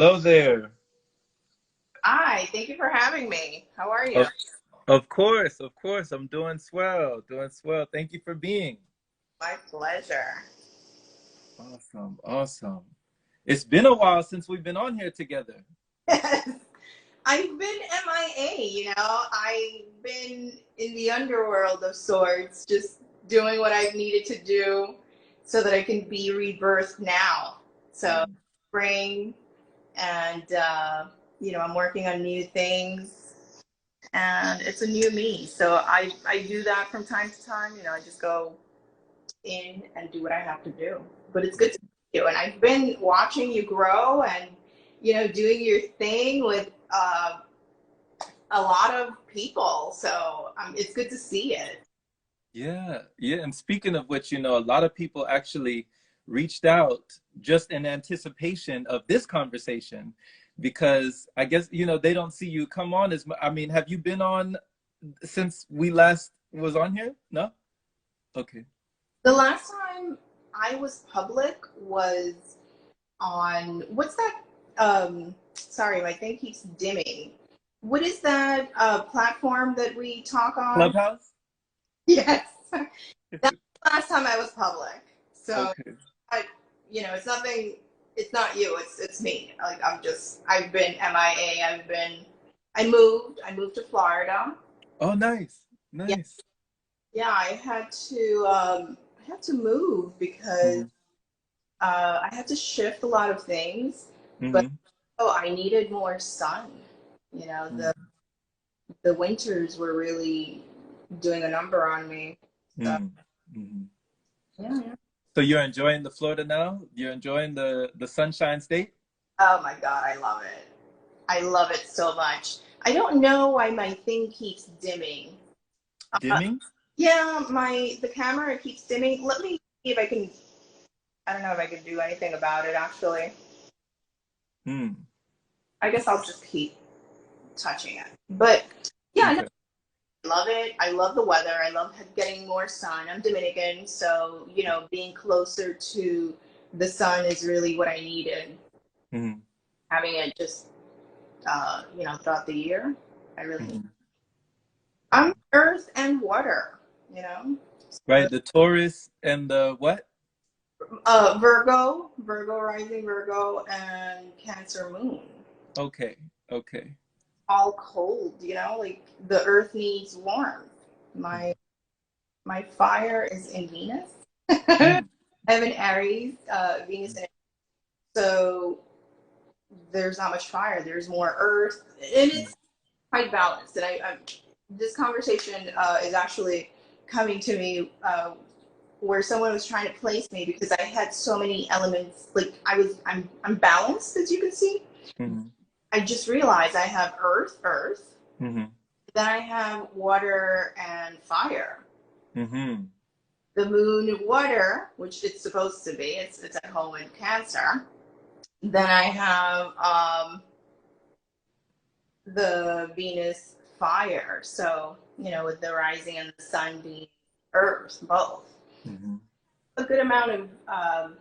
Hello there. Hi, thank you for having me. How are you? Of, of course. I'm doing swell, doing swell. Thank you for being. My pleasure. Awesome, awesome. It's been a while since we've been on here together. I've been MIA, I've been in the underworld of sorts, just doing what I've needed to do so that I can be rebirthed now. So, Mm. spring, and, I'm working on new things, and it's a new me. So, I do that from time to time. I just go in and do what I have to do. But it's good to see you. And I've been watching you grow and, doing your thing with a lot of people. So it's good to see it. Yeah, yeah. And speaking of which, a lot of people actually reached out just in anticipation of this conversation because I guess, they don't see you come on as much. I mean, have you been on since we last was on here? No? Okay. The last time I was public was on, what's that? Sorry, my thing keeps dimming. What is that platform that we talk on? Clubhouse? Yes. That's the last time I was public. So Okay. I, it's nothing. It's not you. It's me. Like I've been MIA. I moved to Florida. Oh, nice, Yeah, nice. yeah. I had to move because Hmm. I had to shift a lot of things. But Hmm. I needed more sun. You know, the Hmm. the winters were really doing a number on me. So Hmm. Hmm. yeah, yeah. So you're enjoying the Florida now? You're enjoying the Sunshine State? Oh my God, I love it. I love it so much. I don't know why my thing keeps dimming. Uh, Dimming? yeah, the camera keeps dimming. Let me see if I can. I don't know if I can do anything about it. Actually, Hmm. I guess I'll just keep touching it. But yeah, no, Okay. I love it. I love the weather. I love getting more sun. I'm Dominican, so being closer to the sun is really what I needed. Hmm. Having it just throughout the year, I really need. Hmm. I'm earth and water. You know. So, Right, the Taurus and the what? Virgo rising, Virgo, and Cancer moon. Okay, okay. All cold, like the earth needs warmth. My my fire is in Venus. I Mm. have an Aries, Venus, and so there's not much fire. There's more earth, and it's quite balanced. And this conversation is actually coming to me where someone was trying to place me because I had so many elements. Like I'm balanced, as you can see. Hmm. I just realized I have earth. Hmm. Then I have water and fire. Hmm. The moon, water, which it's supposed to be. It's at home in Cancer. Then I have the Venus, fire. So with the rising and the sun being Earth, both Hmm. a good amount of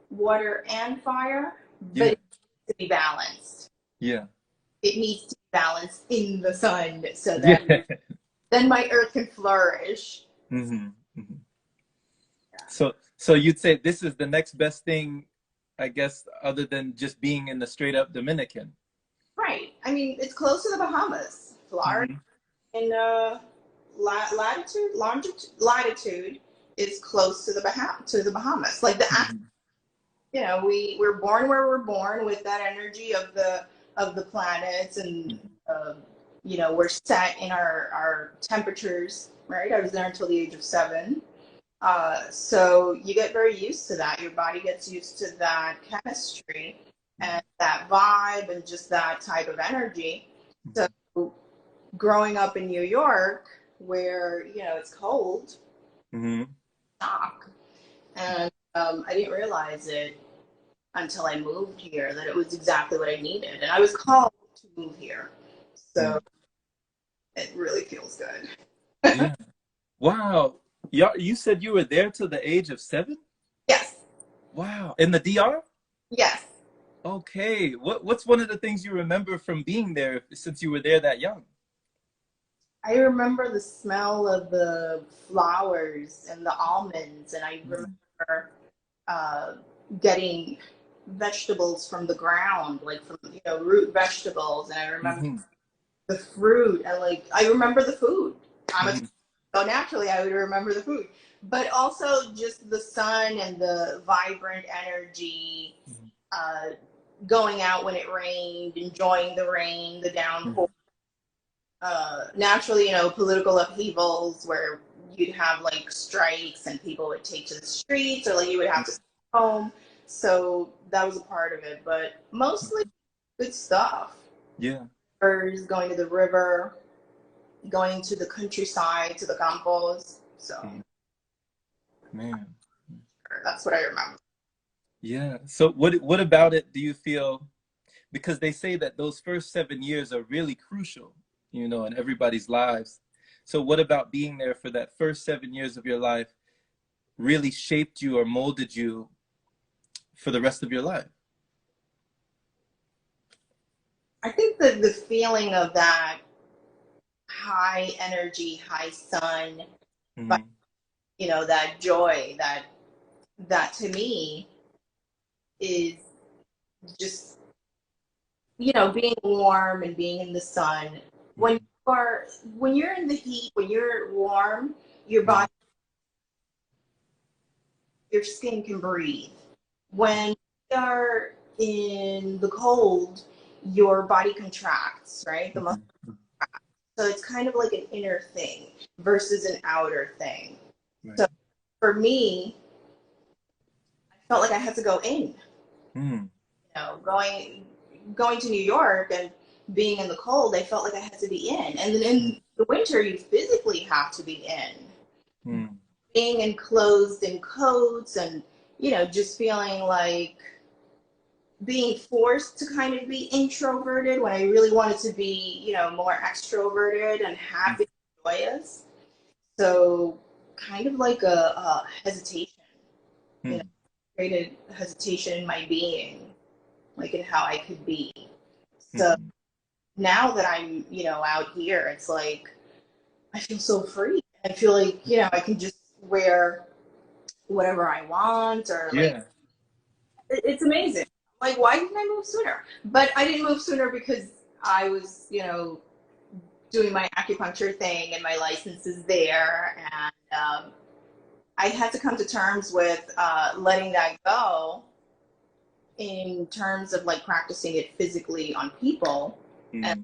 water and fire, but Yeah, it needs to be balanced. yeah, It needs to be balanced in the sun so yeah. that then my Earth can flourish. Hmm. Hmm. So you'd say this is the next best thing, I guess, other than just being in the straight up Dominican. Right. I mean, it's close to the Bahamas. Florida Hmm. in latitude is close to the Bahamas. Like Hmm. we're born where we're born with that energy of the planets, and Hmm. we're set in our temperatures. Right. I was there until the age of 7. So you get very used to that. Your body gets used to that chemistry and that vibe and just that type of energy. So growing up in New York, where it's cold, Hmm. shock, and I didn't realize it until I moved here that it was exactly what I needed, and I was called to move here, so Hmm. it really feels good. Yeah. Wow. You said you were there till the age of 7? Yes, Wow. In the DR? yes. Okay. What's one of the things you remember from being there since you were there that young? I remember the smell of the flowers and the almonds, and I Mm-hmm. remember uh, getting vegetables from the ground, like from root vegetables, and I remember Mm-hmm. the fruit, and like I remember the food. I'm a Mm-hmm. so naturally I would remember the food, but also just the sun and the vibrant energy. Uh, Going out when it rained, enjoying the rain, the downpour. Naturally, political upheavals where you'd have like strikes and people would take to the streets, or like you would have to stay home. So that was a part of it, but mostly good stuff. Yeah. Birds, going to the river, going to the countryside, to the campos. So Mhm. Man. that's what I remember. Yeah. So what about it do you feel, because they say that those first 7 years are really crucial, in everybody's lives. So what about being there for that first 7 years of your life really shaped you or molded you for the rest of your life? I think that the feeling of that high energy, high sun, but Mm-hmm. that joy, that to me is just being warm and being in the sun. When Mm-hmm. you are when you're in the heat, when you're warm, your Mm-hmm. body, your skin can breathe. When you are in the cold, your body contracts, right? The muscle. Mm-hmm. So it's kind of like an inner thing versus an outer thing. Right. So for me, I felt like I had to go in. Mm-hmm. Going to New York and being in the cold, I felt like I had to be in. And then in the winter, you physically have to be in. Mm-hmm. Being enclosed in coats and, just feeling like being forced to kind of be introverted when I really wanted to be, more extroverted and happy and joyous. So kind of like a hesitation, you know, created hesitation in my being, like in how I could be. So Mm-hmm. now that I'm, out here, it's like I feel so free. I feel like, I can just wear whatever I want, or like Yeah. it's amazing. Like, why didn't I move sooner? But I didn't move sooner because I was, doing my acupuncture thing and my license is there. And I had to come to terms with letting that go in terms of like practicing it physically on people and Mm-hmm.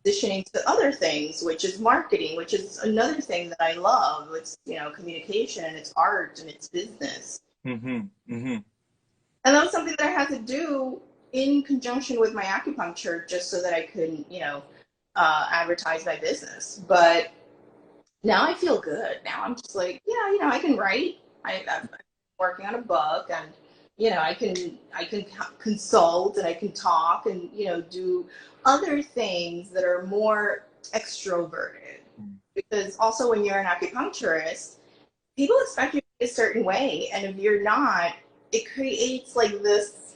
transitioning to other things, which is marketing, which is another thing that I love. It's, communication, and it's art, and it's business. Mm-hmm. Mm-hmm. And that was something that I had to do in conjunction with my acupuncture just so that I could, advertise my business. But now I feel good. Now I'm just like, yeah, I can write. I'm working on a book, and I can consult, and I can talk, and do other things that are more extroverted. Because also when you're an acupuncturist, people expect you to be a certain way, and if you're not, it creates like this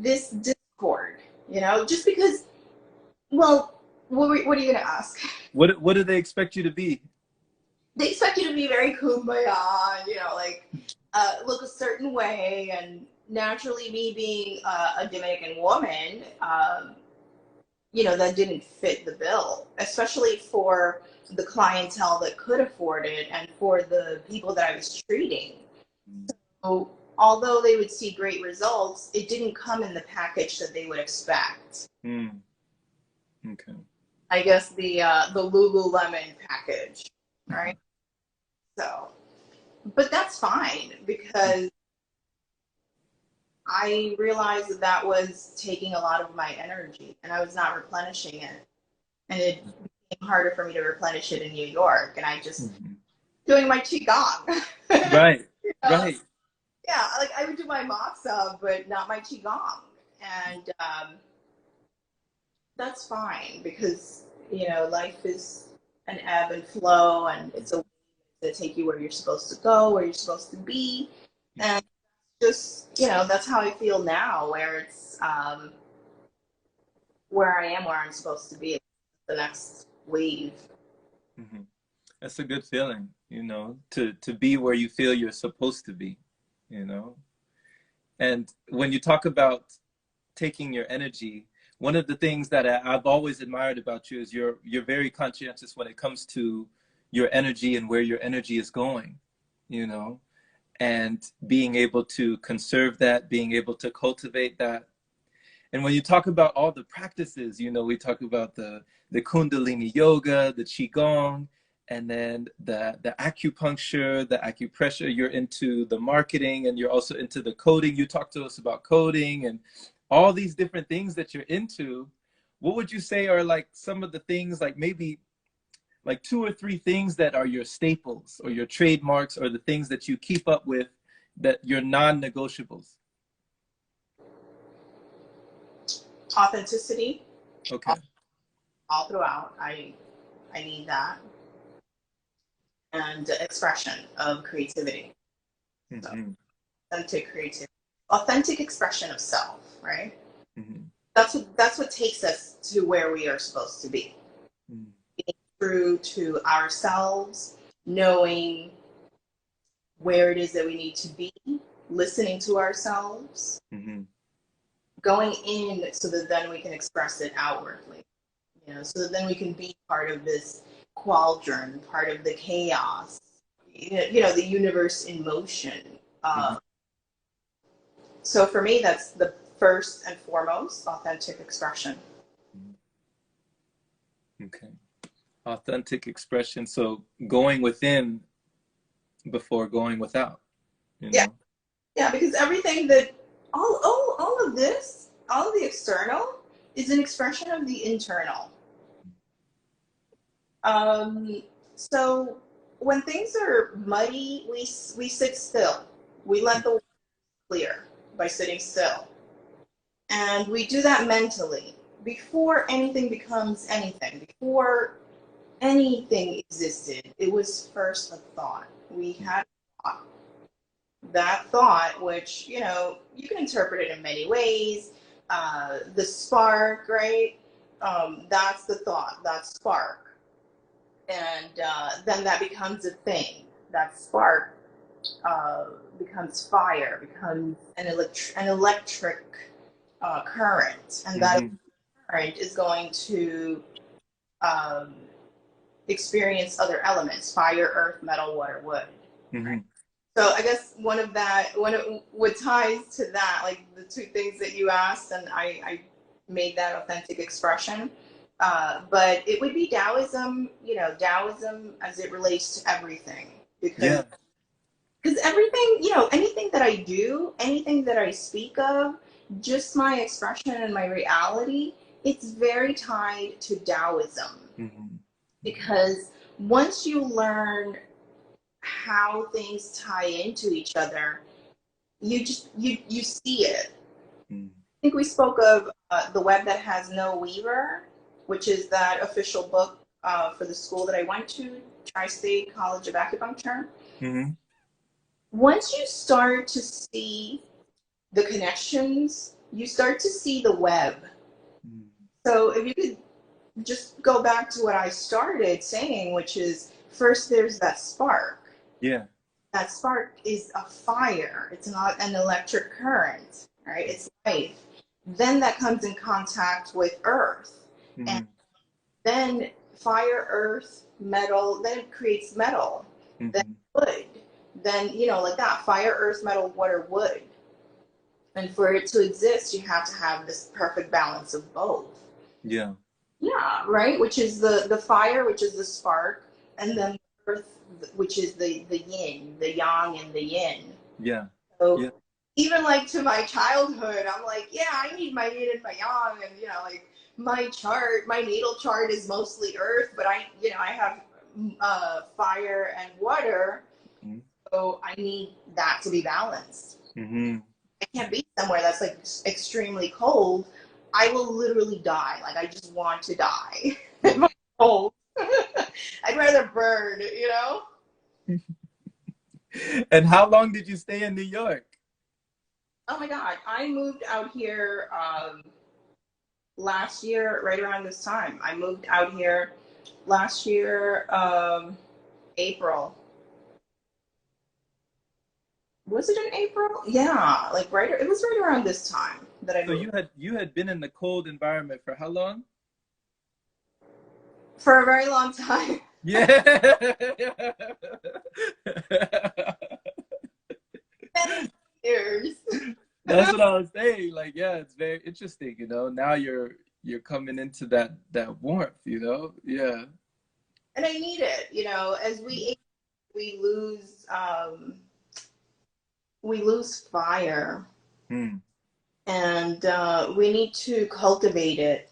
discord. Just because. Well, what are you gonna ask? What do they expect you to be? They expect you to be very kumbaya, like look a certain way. And naturally, me being a Dominican woman, that didn't fit the bill, especially for the clientele that could afford it and for the people that I was treating. So, although they would see great results, it didn't come in the package that they would expect. Mm. Okay. I guess the Lululemon package, right? So, but that's fine because I realized that that was taking a lot of my energy and I was not replenishing it. And it became harder for me to replenish it in New York. And I just Mhm. doing my Qigong. Right. You know? Right. Yeah, like I would do my moxa, but not my Qigong. And that's fine because, life is an ebb and flow, and it's a way to take you where you're supposed to go, where you're supposed to be. And just, that's how I feel now, where it's where I am, where I'm supposed to be, the next wave. Hmm. That's a good feeling, to be where you feel you're supposed to be, you know. And when you talk about taking your energy, one of the things that I've always admired about you is you're very conscientious when it comes to your energy and where your energy is going, you know, and being able to conserve that, being able to cultivate that. And when you talk about all the practices, we talk about the Kundalini yoga, the Qigong, and then the acupuncture, the acupressure. You're into the marketing, and you're also into the coding. You talk to us about coding and all these different things that you're into. What would you say are like some of the things, like maybe like 2 or 3 things that are your staples or your trademarks, or the things that you keep up with, that your non-negotiables? Authenticity, Okay. all throughout. I need that, and expression of creativity. So, Mm-hmm. authentic creativity, authentic expression of self, right? Mm-hmm. That's what takes us to where we are supposed to be. Mm-hmm. Being true to ourselves, knowing where it is that we need to be, listening to ourselves, Mm-hmm. going in so that then we can express it outwardly, so that then we can be part of this quadrant, part of the chaos, the universe in motion. Mm-hmm. So for me, that's the first and foremost authentic expression. Okay. Authentic expression. So going within before going without, you Yeah, know? yeah, because everything that all of this, all of the external, is an expression of the internal. Um, so when things are muddy, we sit still. We let the water clear by sitting still, and we do that mentally before anything becomes anything. Before anything existed, it was first a thought. We had a thought. That thought, which you can interpret it in many ways. The spark, right? That's the thought. That spark, and then that becomes a thing. That spark becomes fire, becomes an electric current, and that Mm-hmm. current is going to um, experience other elements: fire, earth, metal, water, wood. Mm-hmm. Right? So I guess what ties to that, like the 2 things that you asked, and I made that authentic expression. But it would be Taoism, Taoism as it relates to everything, because Yeah. everything, anything that I do, anything that I speak of, just my expression and my reality, it's very tied to Taoism, Mm-hmm. because once you learn how things tie into each other, you see it. Mm-hmm. I think we spoke of The Web That Has No Weaver, which is that official book for the school that I went to, Tri-State College of Acupuncture. Mm-hmm. Once you start to see the connections, you start to see the web. So if you could just go back to what I started saying, which is first there's that spark. Yeah. That spark is a fire. It's not an electric current, right? It's life. Then that comes in contact with earth. And Mm-hmm. then fire, earth, metal, then it creates metal. Then Mm-hmm. wood. Then, like that, fire, earth, metal, water, wood. And for it to exist, you have to have this perfect balance of both. Yeah. Yeah, right? Which is the fire, which is the spark, and then the earth, which is the yin, the yang and the yin. Yeah. So Yeah. even like to my childhood, I'm like, yeah, I need my yin and my yang, and like my natal chart is mostly earth, but I have fire and water, Mm-hmm. so I need that to be balanced. Mm-hmm. I can't be somewhere that's like extremely cold. I will literally die. Like I just want to die. If I'm cold. I'd rather burn. And how long did you stay in New York? Oh my God, I moved out here last year, right around this time. I moved out here last year, April. Was it in April? Yeah, like right. It was right around this time that I So moved. you had been in the cold environment for how long? For a very long time. Yeah. Many years. That's what I was saying. Like, yeah, it's very interesting, you know. Now you're coming into that warmth, you know? Yeah. And I need it, as we age, we lose fire, Hmm. and we need to cultivate it.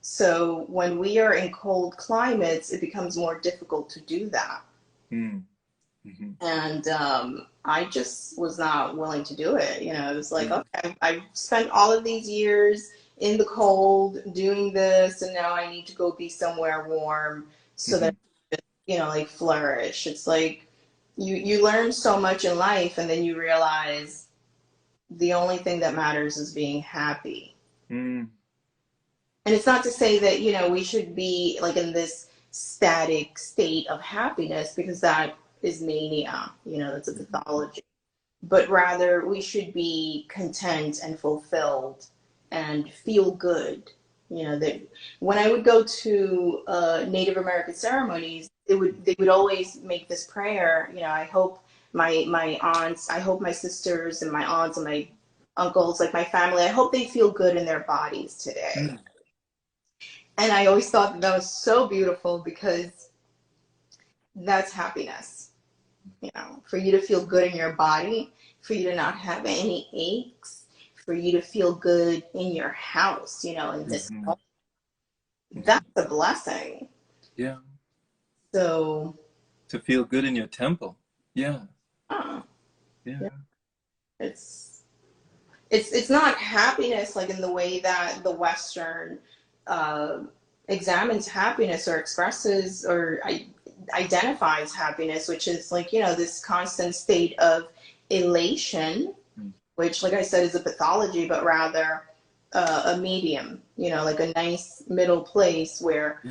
So when we are in cold climates, it becomes more difficult to do that. Hmm. Hmm. And I just was not willing to do it. It was like, Yeah. okay, I've spent all of these years in the cold doing this, and now I need to go be somewhere warm so that, Hmm. like flourish. It's like you learn so much in life, and then you realize the only thing that matters is being happy. Hmm. And it's not to say that, we should be like in this static state of happiness, because that is mania, that's a pathology. But rather, we should be content and fulfilled and feel good. That when I would go to Native American ceremonies, they would always make this prayer. I hope my aunts, I hope my sisters and my aunts and my uncles, like my family, I hope they feel good in their bodies today. Hmm. And I always thought that was so beautiful, because that's happiness, for you to feel good in your body, for you to not have any aches, for you to feel good in your house, in this Hmm. home. Hmm. That's a blessing. Yeah. So, To feel good in your temple. Yeah. uh, yeah, Yeah. it's it's not happiness like in the way that the Western uh, examines happiness or expresses or identifies happiness, which is like, this constant state of elation, Hmm. which, like I said, is a pathology, but rather a medium, like a nice middle place where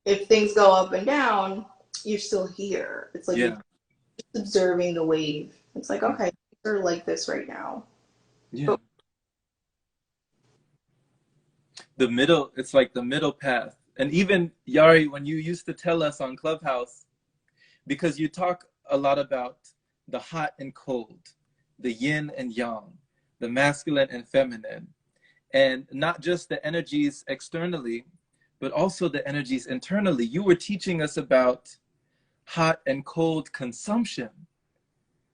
if things go up and down, you're still here. It's like you're Yeah. just observing the wave. It's like, Hmm. okay, things are like this right now. Yeah. But The middle, it's like the middle path. And even Yari, when you used to tell us on Clubhouse, because you talk a lot about the hot and cold, the yin and yang, the masculine and feminine, and not just the energies externally, but also the energies internally. You were teaching us about hot and cold consumption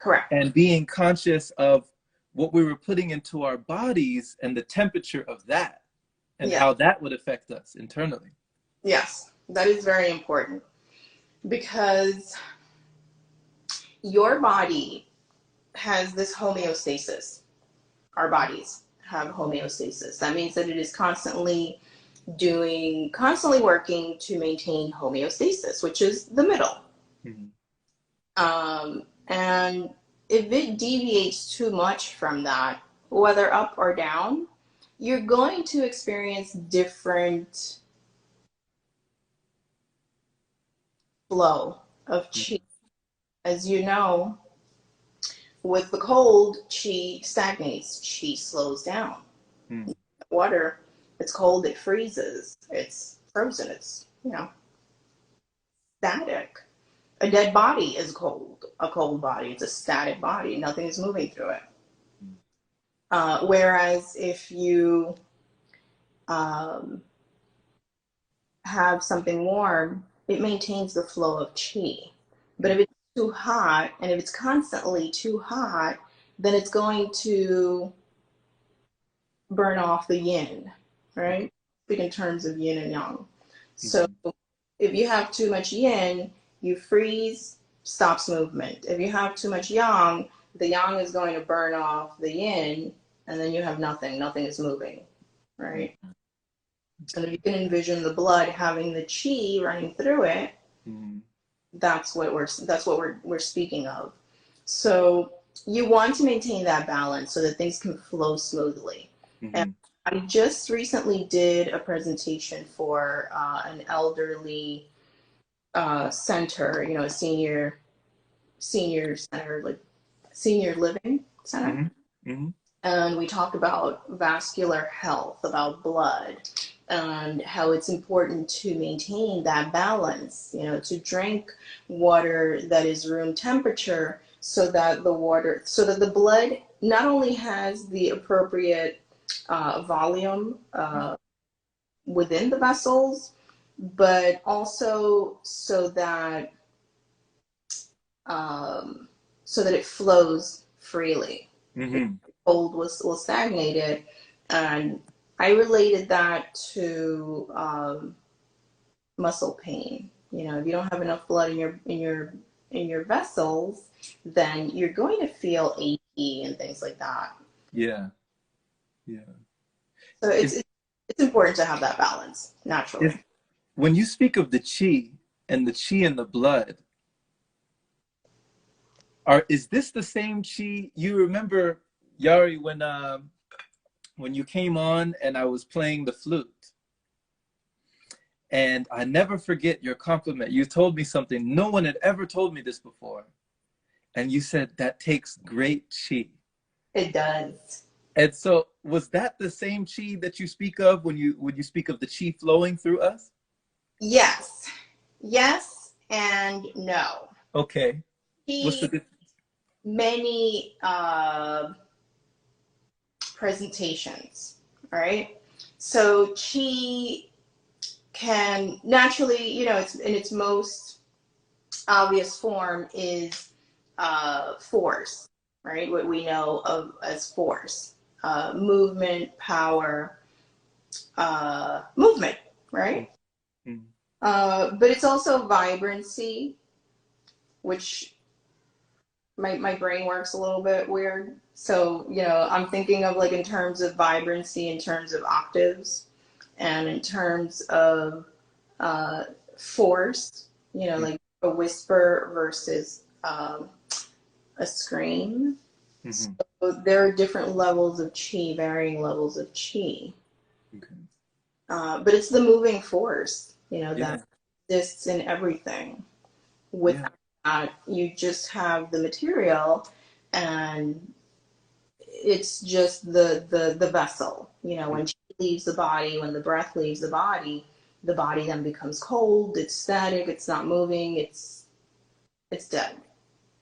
correct. and being conscious of what we were putting into our bodies and the temperature of that and Yeah. how that would affect us internally. Yes. That is very important, because your body has this homeostasis. Our bodies have homeostasis. That means that it is constantly working to maintain homeostasis, which is the middle. Mhm. And if it deviates too much from that, whether up or down, you're going to experience different flow of chi. Mhm. As you know, with the cold, chi stagnates, chi slows down. Mhm. Water, it's cold, it freezes, it's frozen, it's, static. A dead body is cold. A cold body, it's a static body, nothing is moving through it. Whereas if you um, have something warm, it maintains the flow of chi. But if it's too hot, and if it's constantly too hot, then it's going to burn off the yin, right? Speak in terms of yin and yang. So Mhm. if you have too much yin, you freeze, stops movement. If you have too much yang, the yang is going to burn off the yin, and then you have nothing. Nothing is moving, right? And if you can envision the blood having the chi running through it, Mhm. that's what we're speaking of. So you want to maintain that balance so that things can flow smoothly. And Mm-hmm. I just recently did a presentation for an elderly center, you know, a senior center, like senior living center. Mm-hmm. Mm-hmm. And we talked about vascular health, about blood, and how it's important to maintain that balance, you know, to drink water that is room temperature so that the blood not only has the appropriate volume within the vessels, but also so that it flows freely. Mm-hmm. Cold will stagnate it, and I related that to muscle pain. You know, if you don't have enough blood in your vessels, then you're going to feel achy and things like that. Yeah. Yeah. So Is it's important to have that balance is naturally. when you speak of the chi in the blood, is this the same chi you remember, Yari, when you came on and I was playing the flute? And I never forget your compliment. You told me something no one had ever told me this before. And you said that takes great chi. It does. And so was that the same chi that you speak of when you speak of the chi flowing through us? Yes, yes, and no. Okay. What's the He difference? many presentations, all right? So chi can naturally, you know, it's in its most obvious form is force, right? What we know of as force, movement, power, movement, right? Mm-hmm. But it's also vibrancy, which my brain works a little bit weird. So, you know, I'm thinking of like in terms of vibrancy, in terms of octaves, and in terms of uh, force, you know, like a whisper versus a scream. Mm-hmm. So there are different levels of chi, varying levels of chi. Okay. But it's the moving force, you know, Yeah. that exists in everything. Yeah. Without that, you just have the material and it's just the vessel. You know, when chi leaves the body, when the breath leaves the body then becomes cold, it's static, it's not moving, it's dead.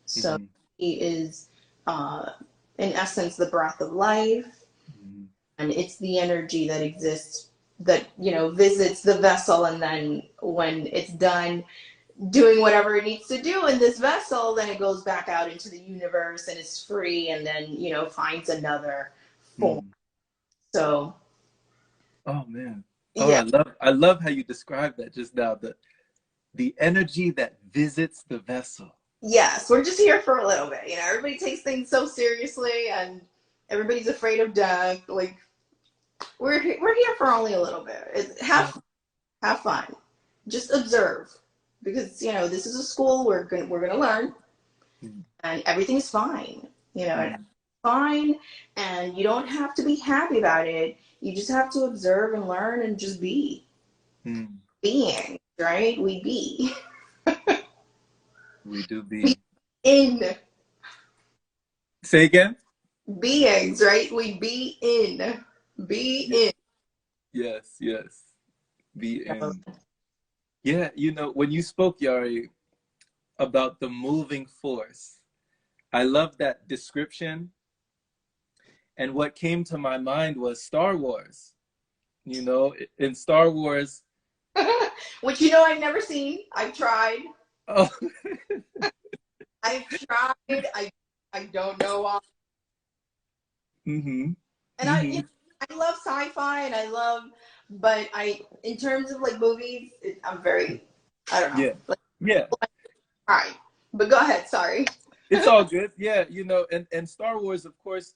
So Mm-hmm. he is, uh, in essence, the breath of life, Mm-hmm. and it's the energy that exists that you know visits the vessel, and then when it's done doing whatever it needs to do in this vessel, then it goes back out into the universe and is free, and then you know finds another form. Mm-hmm. So Oh man. Oh, yeah, I love how you described that just now. The energy that visits the vessel. yes, we're just here for a little bit. You know, everybody takes things so seriously, and everybody's afraid of death. Like we're here for only a little bit. Yeah. Have fun, just observe, because you know this is a school. We're gonna learn, Mm-hmm. and everything's fine. You know, and Mm-hmm. fine, and you don't have to be happy about it. You just have to observe and learn and just be Mm-hmm. being, right? We be We do be be. in Say again? beings, right? We be Yeah. in. Yes, yes. Be So, in. Yeah, when you spoke, Yari, about the moving force, I love that description. And what came to my mind was Star Wars. In Star Wars, which you know I've never seen. I've tried. oh, I've tried. I don't know why. mm-hmm, And mm-hmm, I love sci-fi and I love, but in terms of like movies, I'm very, I don't know, yeah, like, yeah. all right. But go ahead. Sorry. It's all good. Yeah, and Star Wars, of course,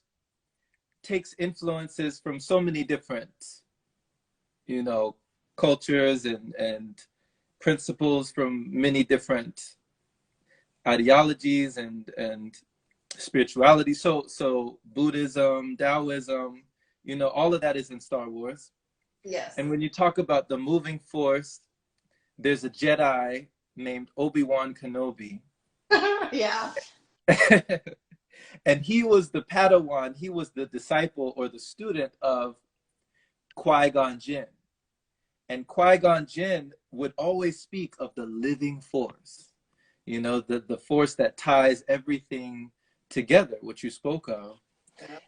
takes influences from so many different, you know, cultures and principles from many different ideologies and spirituality. So Buddhism, Daoism, you know, all of that is in Star Wars. Yes. And when you talk about the moving force, there's a Jedi named Obi-Wan Kenobi. Yeah. And he was the Padawan, he was the disciple or the student of Qui-Gon Jinn. And Qui-Gon Jinn would always speak of the living force, you know, the force that ties everything together, what you spoke of.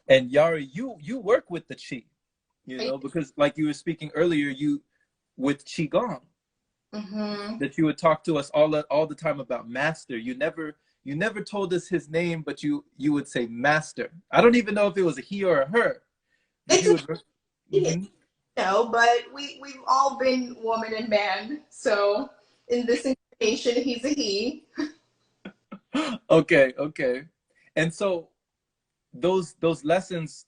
And Yari, you work with the Qi, you know, because like you were speaking earlier, you with Qigong, that you would talk to us all the time about master. You never told us his name, but you would say master. I don't even know if it was a he or a her. It's You would, no, but we've all been woman and man. So in this incarnation, he's a he. okay. And so those lessons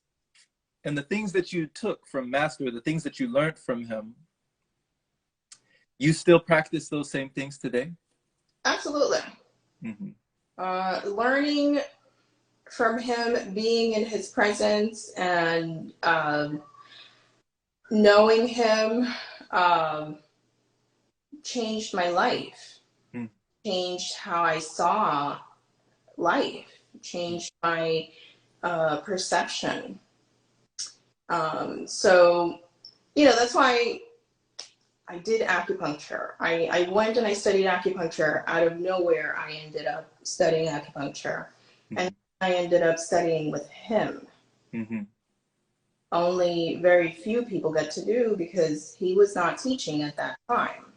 and the things that you took from master, the things that you learned from him, you still practice those same things today? Absolutely. Learning from him, being in his presence, and knowing him changed my life, changed how I saw life, changed my perception. So, you know, that's why I did acupuncture. I went and I studied acupuncture. Out of nowhere, I ended up studying acupuncture. And I ended up studying with him. Only very few people get to do because he was not teaching at that time.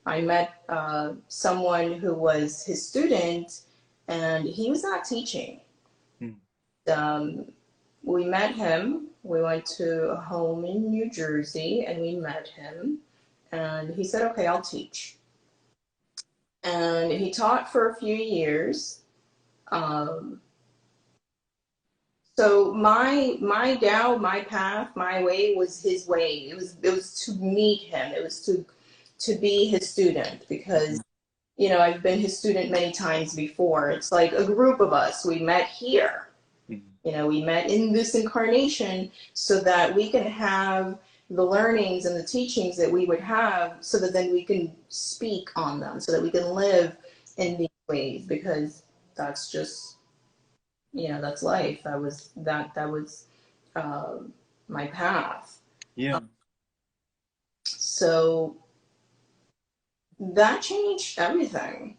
I met someone who was his student and he was not teaching. We met him. We went to a home in New Jersey and we met him. And he said, okay, I'll teach. And he taught for a few years. So my Tao, my path, my way was his way. It was to meet him. It was to be his student because, you know, I've been his student many times before. It's like a group of us. We met here. You know, we met in this incarnation so that we can have the learnings and the teachings that we would have so that then we can speak on them, so that we can live in these ways, because that's just, you know, that's life. That was my path. Yeah. So that changed everything.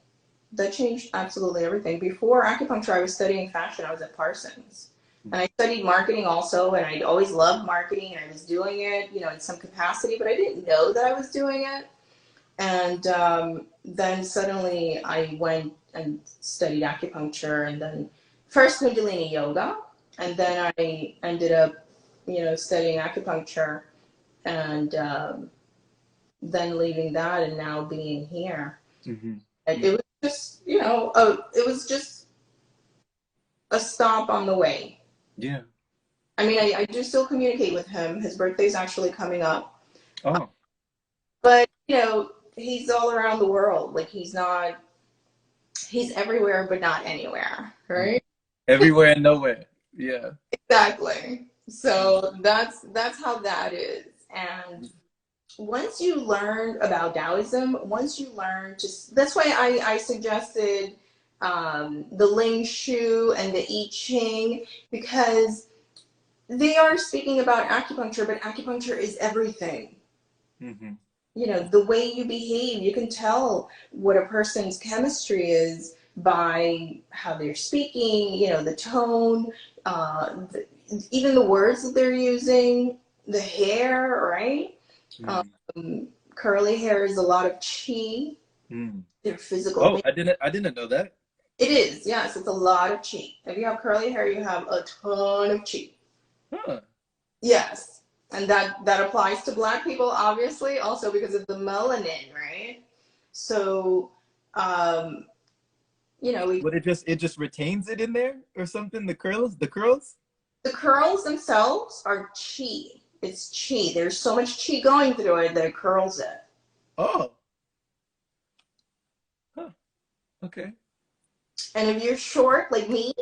That changed absolutely everything. Before acupuncture, I was studying fashion. I was at Parsons. And I studied marketing also, and I'd always loved marketing, and I was doing it, you know, in some capacity, but I didn't know that I was doing it. And then suddenly I went and studied acupuncture, and then first Kundalini yoga, and then I ended up, you know, studying acupuncture, and then leaving that and now being here. And it was just, you know, it was just a stop on the way. Yeah. I mean, I do still communicate with him. His birthday's actually coming up. Oh. But, you know, he's all around the world. Like, he's everywhere, but not anywhere, right? Everywhere and nowhere. Yeah. Exactly. So that's how that is. And once you learn about Taoism, once you learn that's why I suggested the Ling Shu and the I Ching, because they are speaking about acupuncture, but acupuncture is everything. You know, the way you behave, you can tell what a person's chemistry is by how they're speaking, you know, the tone, even the words that they're using, the hair, right? Curly hair is a lot of chi. Their physical. Oh, I didn't know that. It is, yes, it's a lot of chi. If you have curly hair, you have a ton of chi. Huh. Yes. And that applies to Black people, obviously, also because of the melanin, right? So, you know, But it just retains it in there or something. The curls. The curls themselves are chi. It's chi. There's so much chi going through it that it curls it. Oh. Huh. Okay. And if you're short like me,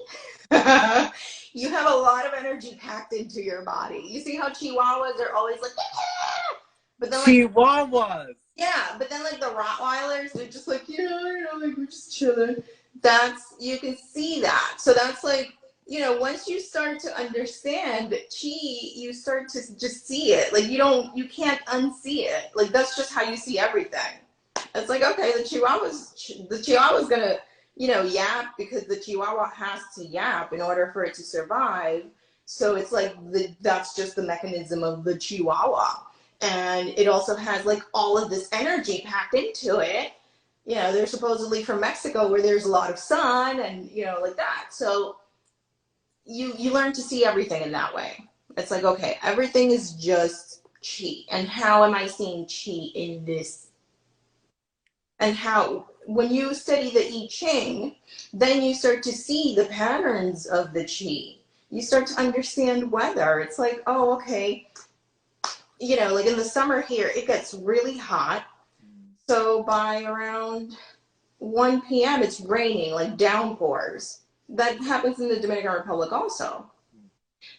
you have a lot of energy packed into your body. You see how Chihuahuas are always like, "Ah!" But then like, Chihuahuas. yeah, but then like the Rottweilers, they're just like, yeah, you know, like we're just chilling. That's, you can see that. So that's like, you know, once you start to understand chi, you start to just see it. Like you can't unsee it. Like that's just how you see everything. It's like, okay, the Chihuahua's gonna, you know, yap because the Chihuahua has to yap in order for it to survive. So it's like that's just the mechanism of the Chihuahua. And it also has like all of this energy packed into it. You know, they're supposedly from Mexico where there's a lot of sun and, you know, like that. So you learn to see everything in that way. It's like, okay, everything is just chi. And how am I seeing chi in this? And how, when you study the I Ching, then you start to see the patterns of the chi. You start to understand weather. It's like, oh, okay, you know, like in the summer here, it gets really hot. So by around 1 p.m., it's raining, like downpours. That happens in the Dominican Republic also.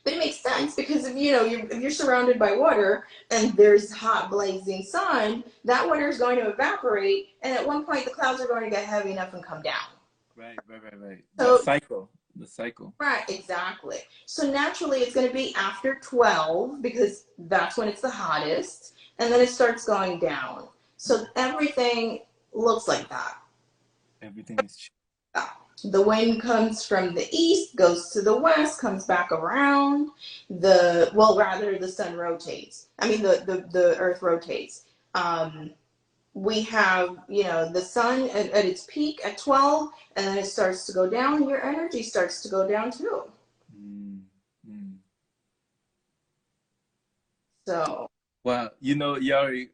But it makes sense because if, you know, if you're surrounded by water and there's hot blazing sun, that water is going to evaporate, and at one point the clouds are going to get heavy enough and come down. Right. That So cycle. The cycle. right, exactly. So naturally it's going to be after 12 because that's when it's the hottest, and then it starts going down. So everything looks like that. Everything is. The wind comes from the east, goes to the west, comes back around. Rather, the sun rotates. I mean, the earth rotates. We have, you know, the sun at its peak at 12, and then it starts to go down, and your energy starts to go down too. So. Wow. You know, Yari,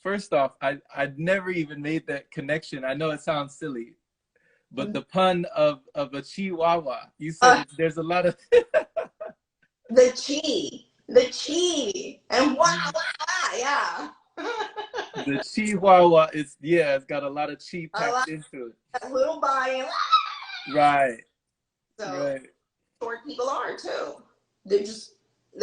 first off, I'd never even made that connection. I know it sounds silly, but the pun of a chihuahua, you said there's a lot of The chi, and wow, yeah. the chihuahua is, yeah, it's got a lot of chi A lot packed into it. of little body. Right. So Right. short people are too. They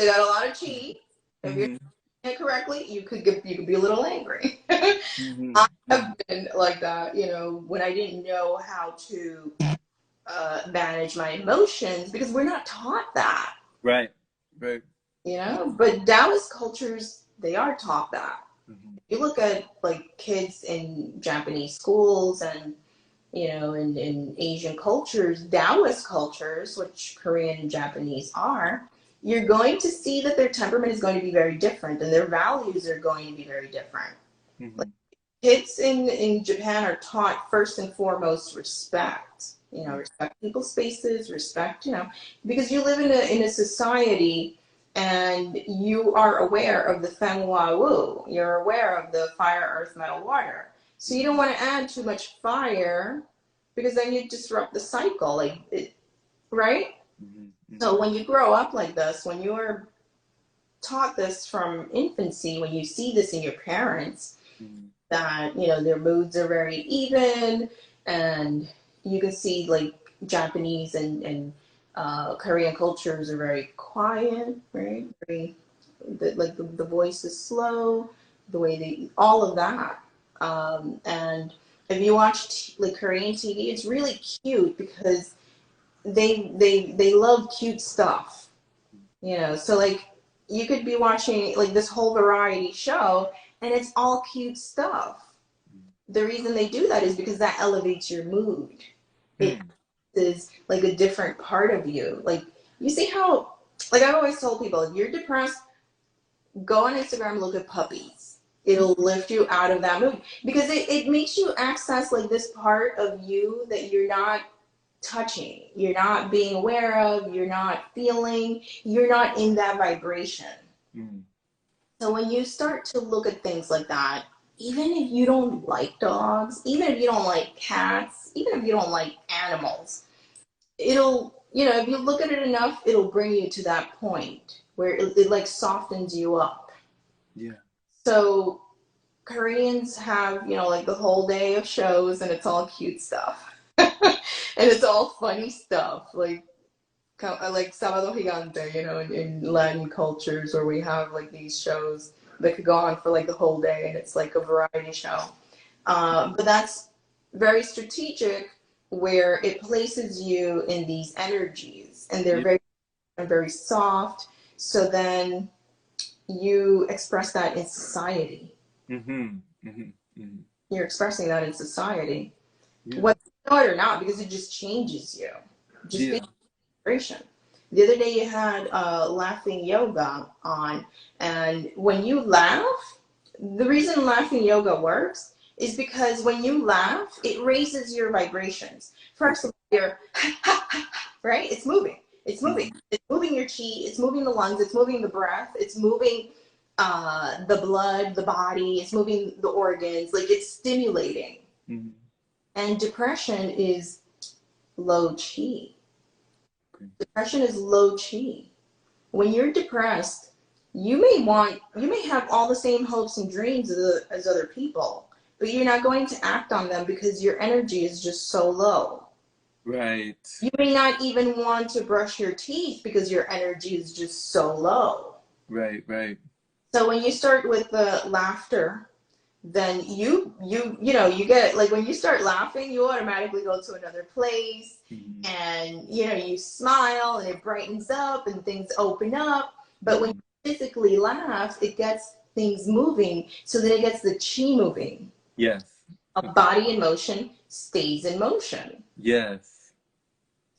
got a lot of chi. If you're doing it correctly, you could be a little angry. I have been like that, you know, when I didn't know how to manage my emotions because we're not taught that. Right. You know, but Taoist cultures, they are taught that. You look at like kids in Japanese schools and, you know, in Asian cultures, Taoist cultures, which Korean and Japanese are, you're going to see that their temperament is going to be very different and their values are going to be very different. Like, kids in Japan are taught first and foremost respect. You know, respect people's spaces, respect, you know, because you live in a society and you are aware of the Feng Hua Wu. You're aware of the fire, earth, metal, water. So you don't want to add too much fire because then you disrupt the cycle, right? So when you grow up like this, when you're taught this from infancy, when you see this in your parents, that, you know, their moods are very even, and you can see like Japanese and Korean cultures are very quiet, right? The voice is slow, the way all of that. And if you watch like Korean TV, it's really cute because they love cute stuff, you know. So like you could be watching like this whole variety show and it's all cute stuff. The reason they do that is because that elevates your mood. It is like a different part of you. Like you see how, like I've always told people, if you're depressed, go on Instagram, look at puppies. It'll lift you out of that mood because it makes you access like this part of you that you're not touching, you're not being aware of, you're not feeling, you're not in that vibration. So when you start to look at things like that, even if you don't like dogs, even if you don't like cats, even if you don't like animals, it'll, you know, if you look at it enough, it'll bring you to that point where it like softens you up. Yeah. So Koreans have, you know, like the whole day of shows and it's all cute stuff. And it's all funny stuff, like Sábado Gigante, in Latin cultures where we have like these shows that could go on for like the whole day, and it's like a variety show. But that's very strategic, where it places you in these energies, and they're very soft. So then you express that in society. Mm-hmm. Mm-hmm. Mm-hmm. You're expressing that in society, Yeah. whether you know it or not, because it just changes you. Just Yeah. be inspiration. The other day you had laughing yoga on, and when you laugh, the reason laughing yoga works is because when you laugh, it raises your vibrations. First of all, you're right? It's moving. It's moving. Mm-hmm. It's moving your chi. It's moving the lungs. It's moving the breath. It's moving the blood, the body. It's moving the organs. Like, it's stimulating. Mm-hmm. And depression is low chi. Okay. Depression is low chi. When you're depressed, you may have all the same hopes and dreams as other people, but you're not going to act on them because your energy is just so low. Right. You may not even want to brush your teeth because your energy is just so low. Right. Right. So when you start with the laughter, then you get, like, when you start laughing, you automatically go to another place, Mm-hmm. and you smile, and it brightens up and things open up. But when you physically laugh, it gets things moving, so then it gets the chi moving. Yes. A body in motion stays in motion. Yes.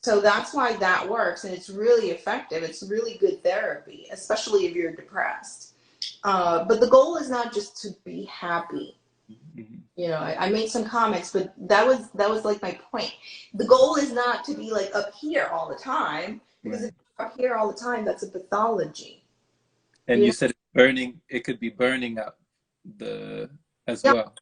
So that's why that works, and it's really effective. It's really good therapy, especially if you're depressed. But the goal is not just to be happy. Mm-hmm. I made some comments, but that was like my point. The goal is not to be like up here all the time, because Right. if you're up here all the time, that's a pathology. And you said it's burning. It could be burning out as Yeah, well.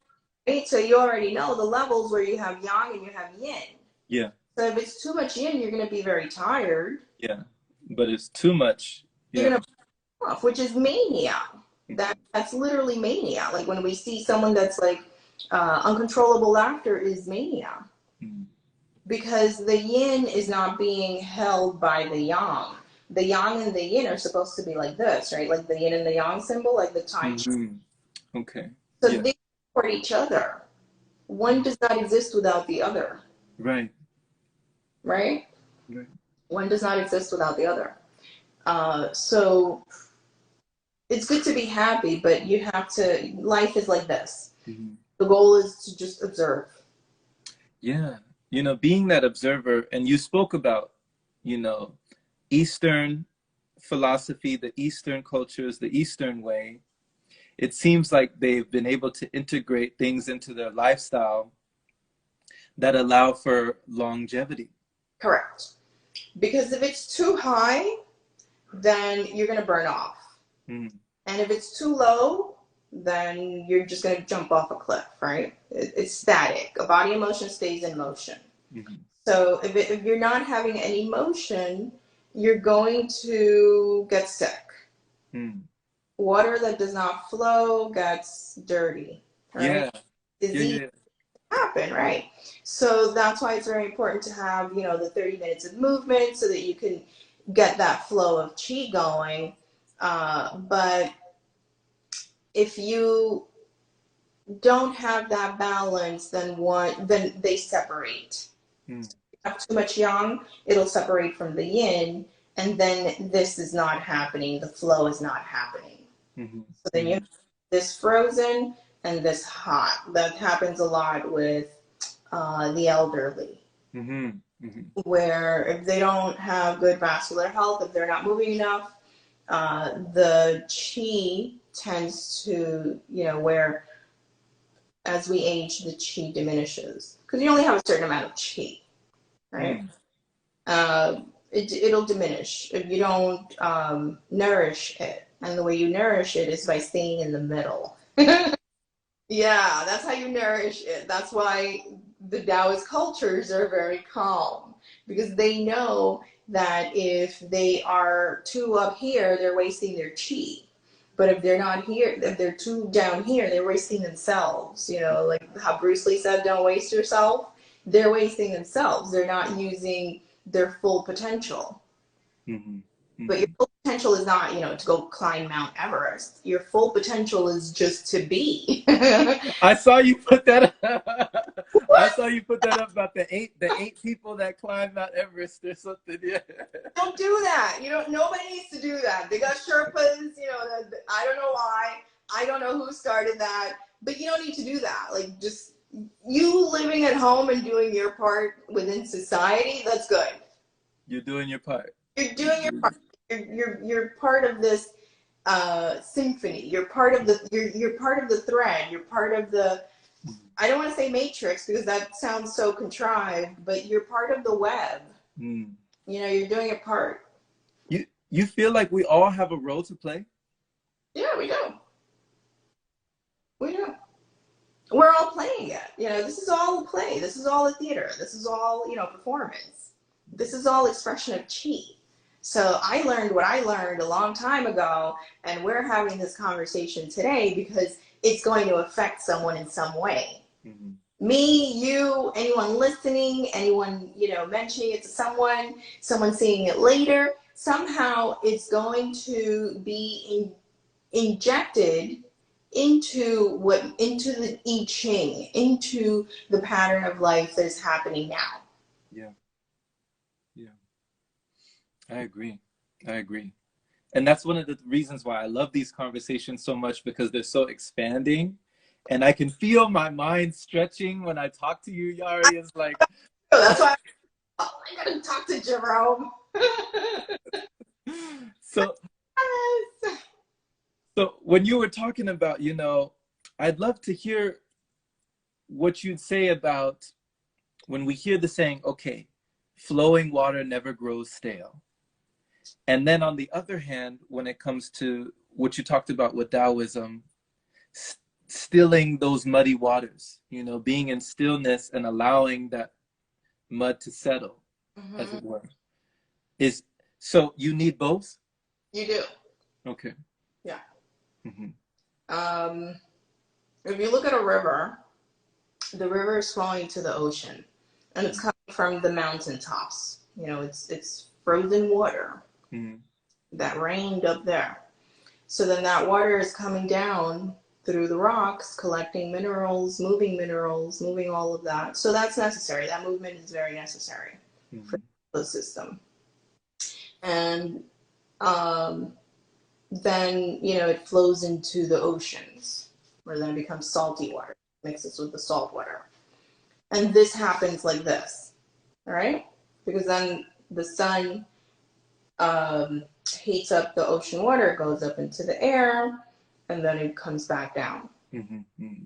right? So you already know the levels where you have yang and you have yin. Yeah. So if it's too much yin, you're going to be very tired. Yeah. But it's too much. You're Yeah. going to burn off, which is mania. Mm-hmm. That's literally mania. Like, when we see someone that's like uncontrollable laughter is mania. Mm-hmm. Because the yin is not being held by the yang. The yang and the yin are supposed to be like this, right? Like the yin and the yang symbol, like the Tai Chi. Mm-hmm. Okay. So Yeah. they support each other. One does not exist without the other, Right. right? Right. One does not exist without the other. So it's good to be happy, but you have to, life is like this. Mm-hmm. The goal is to just observe. Yeah. Being that observer, and you spoke about, Eastern philosophy, the Eastern cultures, the Eastern way. It seems like they've been able to integrate things into their lifestyle that allow for longevity. Correct. Because if it's too high, then you're going to burn off. Mm. And if it's too low, then you're just going to jump off a cliff, right? It's static. A body in motion stays in motion. Mm-hmm. So if you're not having any motion, you're going to get sick. Mm. Water that does not flow gets dirty, right? Yeah. Disease happen, right? So that's why it's very important to have, the 30 minutes of movement so that you can get that flow of chi going. But if you don't have that balance, then they separate. Mm. If you have too much yang, it'll separate from the yin, and then this is not happening. The flow is not happening. Mm-hmm. So then you have this frozen and this hot. That happens a lot with the elderly. Mm-hmm. Mm-hmm. Where if they don't have good vascular health, if they're not moving enough, the chi tends to, where as we age, the chi diminishes. Because you only have a certain amount of chi, right? Mm. It'll diminish if you don't nourish it. And the way you nourish it is by staying in the middle. Yeah, that's how you nourish it. That's why the Taoist cultures are very calm, because they know that if they are too up here, they're wasting their chi. But if they're not here, if they're too down here, they're wasting themselves. Like how Bruce Lee said, don't waste yourself. they're wasting themselves. They're not using their full potential. Mm-hmm. But your Mm-hmm. full potential is not, to go climb Mount Everest. Your full potential is just to be. I saw you put that up. I saw you put that up about the eight people that climbed Mount Everest or something. Yeah. Don't do that. Nobody needs to do that. They got Sherpas, I don't know why. I don't know who started that, but you don't need to do that. Like, just you living at home and doing your part within society, that's good. You're doing your part. You're doing your part. You're part of this symphony. You're part of you're part of the thread. You're part of the, I don't want to say matrix because that sounds so contrived, but you're part of the web. Mm. You're doing your part. You feel like we all have a role to play? Yeah, we do. We do. We're all playing it. This is all a play. This is all a theater. This is all, performance. This is all expression of chi. So I learned what I learned a long time ago, and we're having this conversation today because it's going to affect someone in some way. Mm-hmm. Me, you, anyone listening, anyone, mentioning it to someone seeing it later, somehow it's going to be injected into the I Ching, into the pattern of life that is happening now. Yeah. Yeah. I agree. And that's one of the reasons why I love these conversations so much, because they're so expanding. And I can feel my mind stretching when I talk to you, Yari. It's like, that's why I gotta talk to Jerome. So when you were talking about, I'd love to hear what you'd say about when we hear the saying, okay, flowing water never grows stale. And then on the other hand, when it comes to what you talked about with Daoism, stilling those muddy waters, being in stillness and allowing that mud to settle, as it were. So you need both? You do. Okay. Yeah. Mm-hmm. If you look at a river, the river is flowing to the ocean, and it's coming from the mountaintops. It's frozen water that rained up there. So then that water is coming down through the rocks, collecting minerals, moving all of that. So that's necessary. That movement is very necessary for the system. And then, it flows into the oceans, where then it becomes salty water, mixes with the salt water. And this happens like this, all right? Because then the sun heats up the ocean water, goes up into the air, and then it comes back down. Mm-hmm.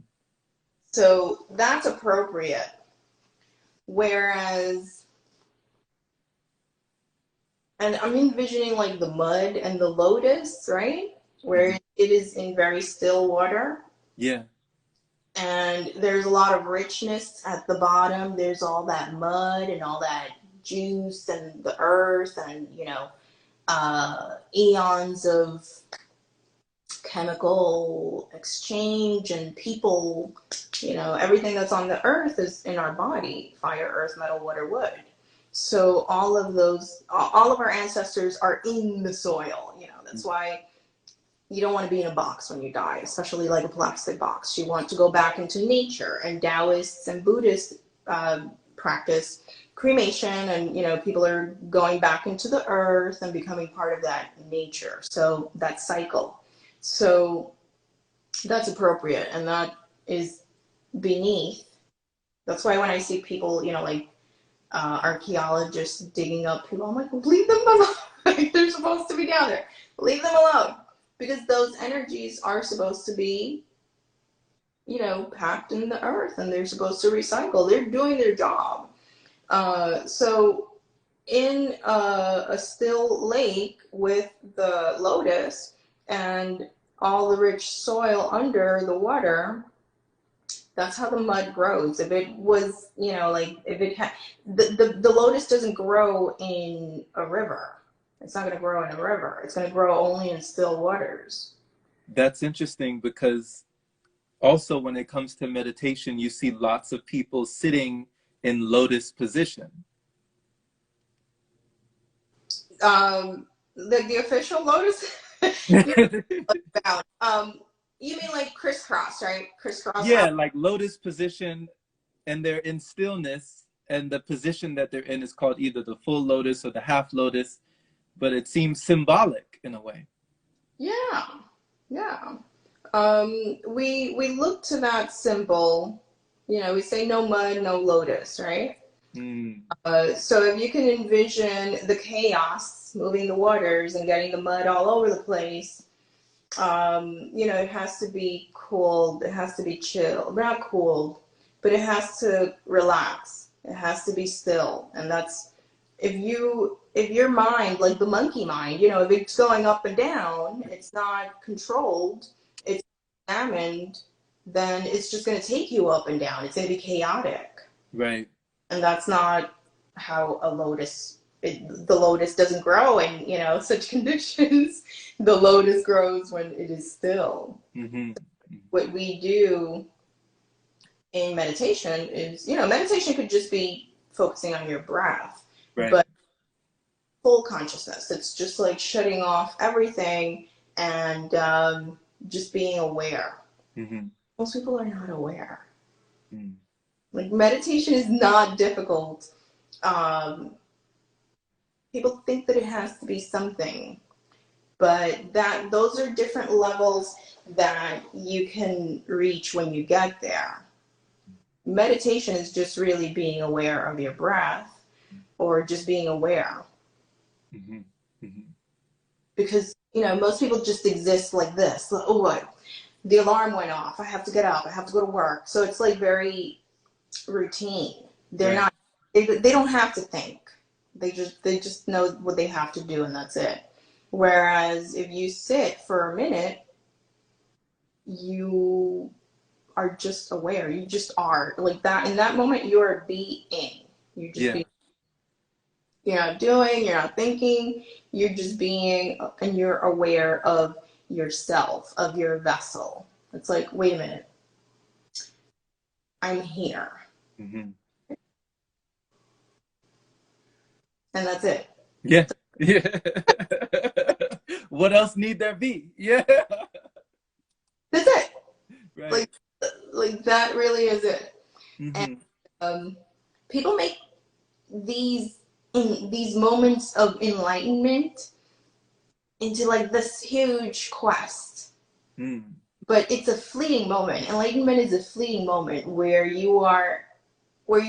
So that's appropriate. Whereas, and I'm envisioning like the mud and the lotus, right? Where it is in very still water. Yeah. And there's a lot of richness at the bottom. There's all that mud and all that juice and the earth and, eons of chemical exchange and people, everything that's on the earth is in our body: fire, earth, metal, water, wood. So all of our ancestors are in the soil. That's why you don't want to be in a box when you die, especially like a plastic box. You want to go back into nature. And Taoists and Buddhists practice cremation, and people are going back into the earth and becoming part of that nature. So that cycle. So that's appropriate, and that is beneath. That's why when I see people, like archaeologists digging up people, I'm like, leave them alone. Like, they're supposed to be down there. Leave them alone. Because those energies are supposed to be, packed in the earth, and they're supposed to recycle. They're doing their job. So in a still lake with the lotus and all the rich soil under the water, that's how the mud grows. If it was, if it had, the lotus doesn't grow in a river. It's not going to grow in a river. It's going to grow only in still waters. That's interesting, because also when it comes to meditation, you see lots of people sitting in lotus position? The official lotus. You're about. You mean like crisscross, right? Crisscross. Yeah, like lotus position, and they're in stillness, and the position that they're in is called either the full lotus or the half lotus, but it seems symbolic in a way. Yeah, yeah. We look to that symbol. You know, we say no mud, no lotus, right? Mm. So if you can envision the chaos, moving the waters and getting the mud all over the place, you know, it has to be cooled, it has to be chilled, not cooled, but it has to relax, it has to be still. And that's, if your mind, like the monkey mind, you know, if it's going up and down, it's not controlled, it's examined, then it's just going to take you up and down, it's going to be chaotic. Right. And that's not how a lotus, the lotus doesn't grow in, you know, such conditions. The lotus grows when it is still. Mm-hmm. What we do in meditation is, you know, meditation could just be focusing on your breath, Right. but full consciousness. It's just like shutting off everything and just being aware. Mm-hmm. Most people are not aware. Mm. Like meditation is not difficult. People think that it has to be something, but that those are different levels that you can reach when you get there. Meditation is just really being aware of your breath or just being aware. Mm-hmm. Mm-hmm. Because, you know, most people just exist like this. Like, oh, what? The alarm went off. I have to get up. I have to go to work. So it's like very routine. They're Right. not, they don't have to think. They just know what they have to do and that's it. Whereas if you sit for a minute, you are just aware. You just are like that. In that moment, you are being. You're just Yeah. being. You're not doing. You're not thinking. You're just being, and you're aware of yourself, of your vessel. It's like, wait a minute. I'm here, Mm-hmm. and that's it. Yeah. Yeah. What else need there be? Yeah. That's it. Right. Like that really is it. And Mm-hmm. people make these these moments of enlightenment into like this huge quest, Mm. but it's a fleeting moment. Enlightenment is a fleeting moment where you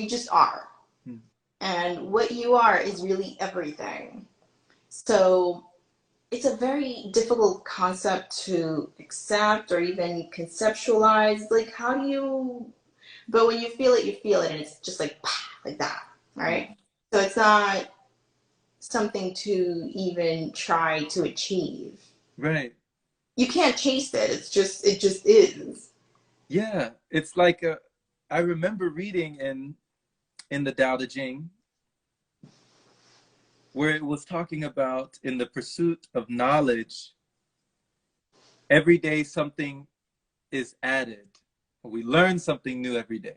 just are, Mm. and what you are is really everything. So it's a very difficult concept to accept or even conceptualize. Like, how do you, but when you feel it and it's just like like that, Mm. right? So it's not something to even try to achieve. Right. You can't chase it. It just is. Yeah. It's like I remember reading in the Tao Te Ching where it was talking about in the pursuit of knowledge, every day something is added. We learn something new every day.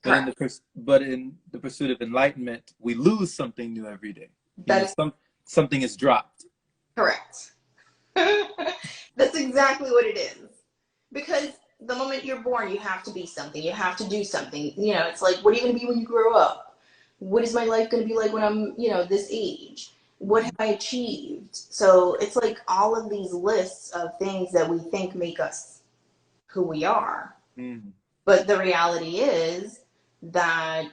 But Correct. but in the pursuit of enlightenment, we lose something new every day. You That know, is something is dropped. correct. That's exactly what it is. Because the moment you're born, you have to be something. You have to do something. You know, it's like, what are you going to be when you grow up? What is my life going to be like when I'm, you know, this age? What have I achieved? So it's like all of these lists of things that we think make us who we are. Mm. But the reality is that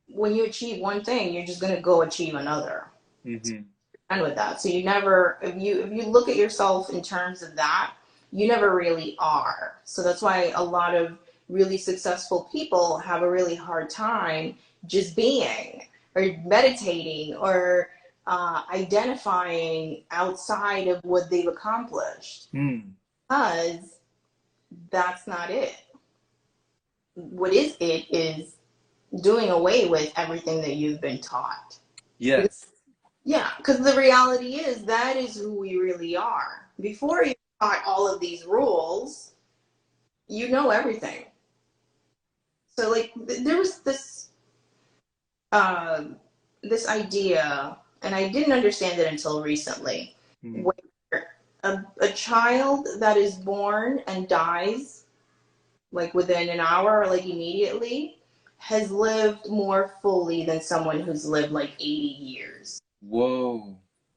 when you achieve one thing, you're just going to go achieve another. Mm-hmm. And with that, so you never, if you look at yourself in terms of that, you never really are. So that's why a lot of really successful people have a really hard time just being or meditating or identifying outside of what they've accomplished, Mm. because that's not it. What is it is doing away with everything that you've been taught. Because, Yes. yeah, because the reality is that is who we really are. Before you taught all of these rules, you know everything. So like there was this um, this idea, and I didn't understand it until recently, Mm. where a child that is born and dies like within an hour or like immediately has lived more fully than someone who's lived like 80 years. Whoa.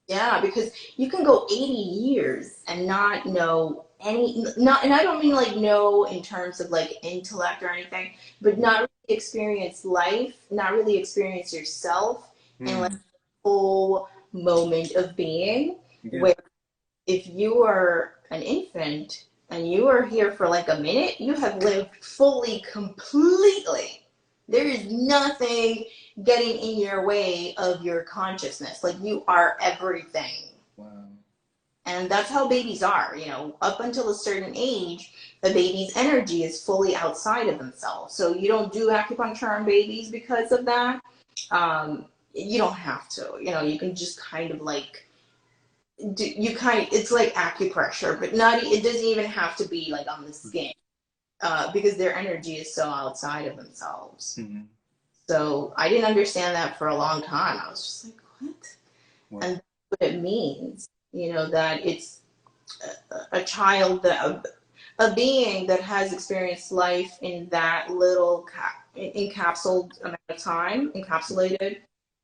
Yeah, because you can go 80 years and not know any, not, and I don't mean like know in terms of like intellect or anything, but not really experience life, not really experience yourself in like Mm. a full moment of being. Yeah. Where if you are an infant and you are here for like a minute, you have lived fully, completely. There is nothing getting in your way of your consciousness. Like you are everything. Wow. And that's how babies are, you know, up until a certain age, the baby's energy is fully outside of themselves. So you don't do acupuncture on babies because of that. You don't have to, you know, you can just kind of like it's like acupressure, but not, it doesn't even have to be like on the skin, because their energy is so outside of themselves. Mm-hmm. So I didn't understand that for a long time. I was just like, what? Wow. And what it means, you know, that it's a child, that a being that has experienced life in that little encapsulated amount of time, encapsulated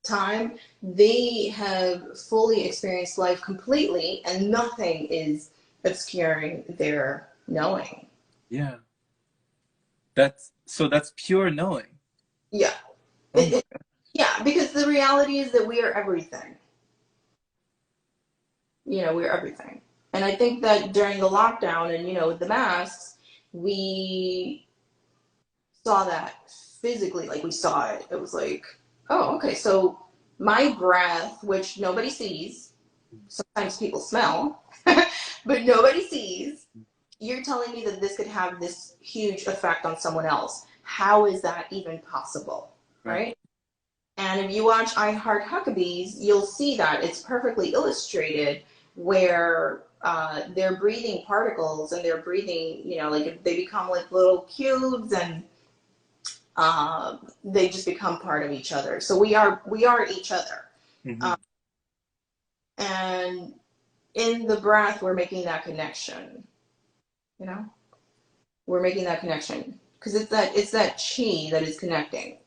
time, they have fully experienced life completely, and nothing is obscuring their knowing. Yeah. That's pure knowing. Yeah. Oh my. Yeah, because the reality is that we are everything. You know, we're everything. And I think that during the lockdown and, you know, with the masks, we saw that physically, like we saw it. It was like, oh, okay, so my breath, which nobody sees, sometimes people smell, but nobody sees, you're telling me that this could have this huge effect on someone else. How is that even possible? Right. Right? And if you watch I Heart Huckabees, you'll see that it's perfectly illustrated where they're breathing particles and they're breathing, you know, like they become like little cubes, and they just become part of each other. So we are each other. Mm-hmm. Um, and in the breath, we're making that connection. You know, we're making that connection because it's that chi that is connecting.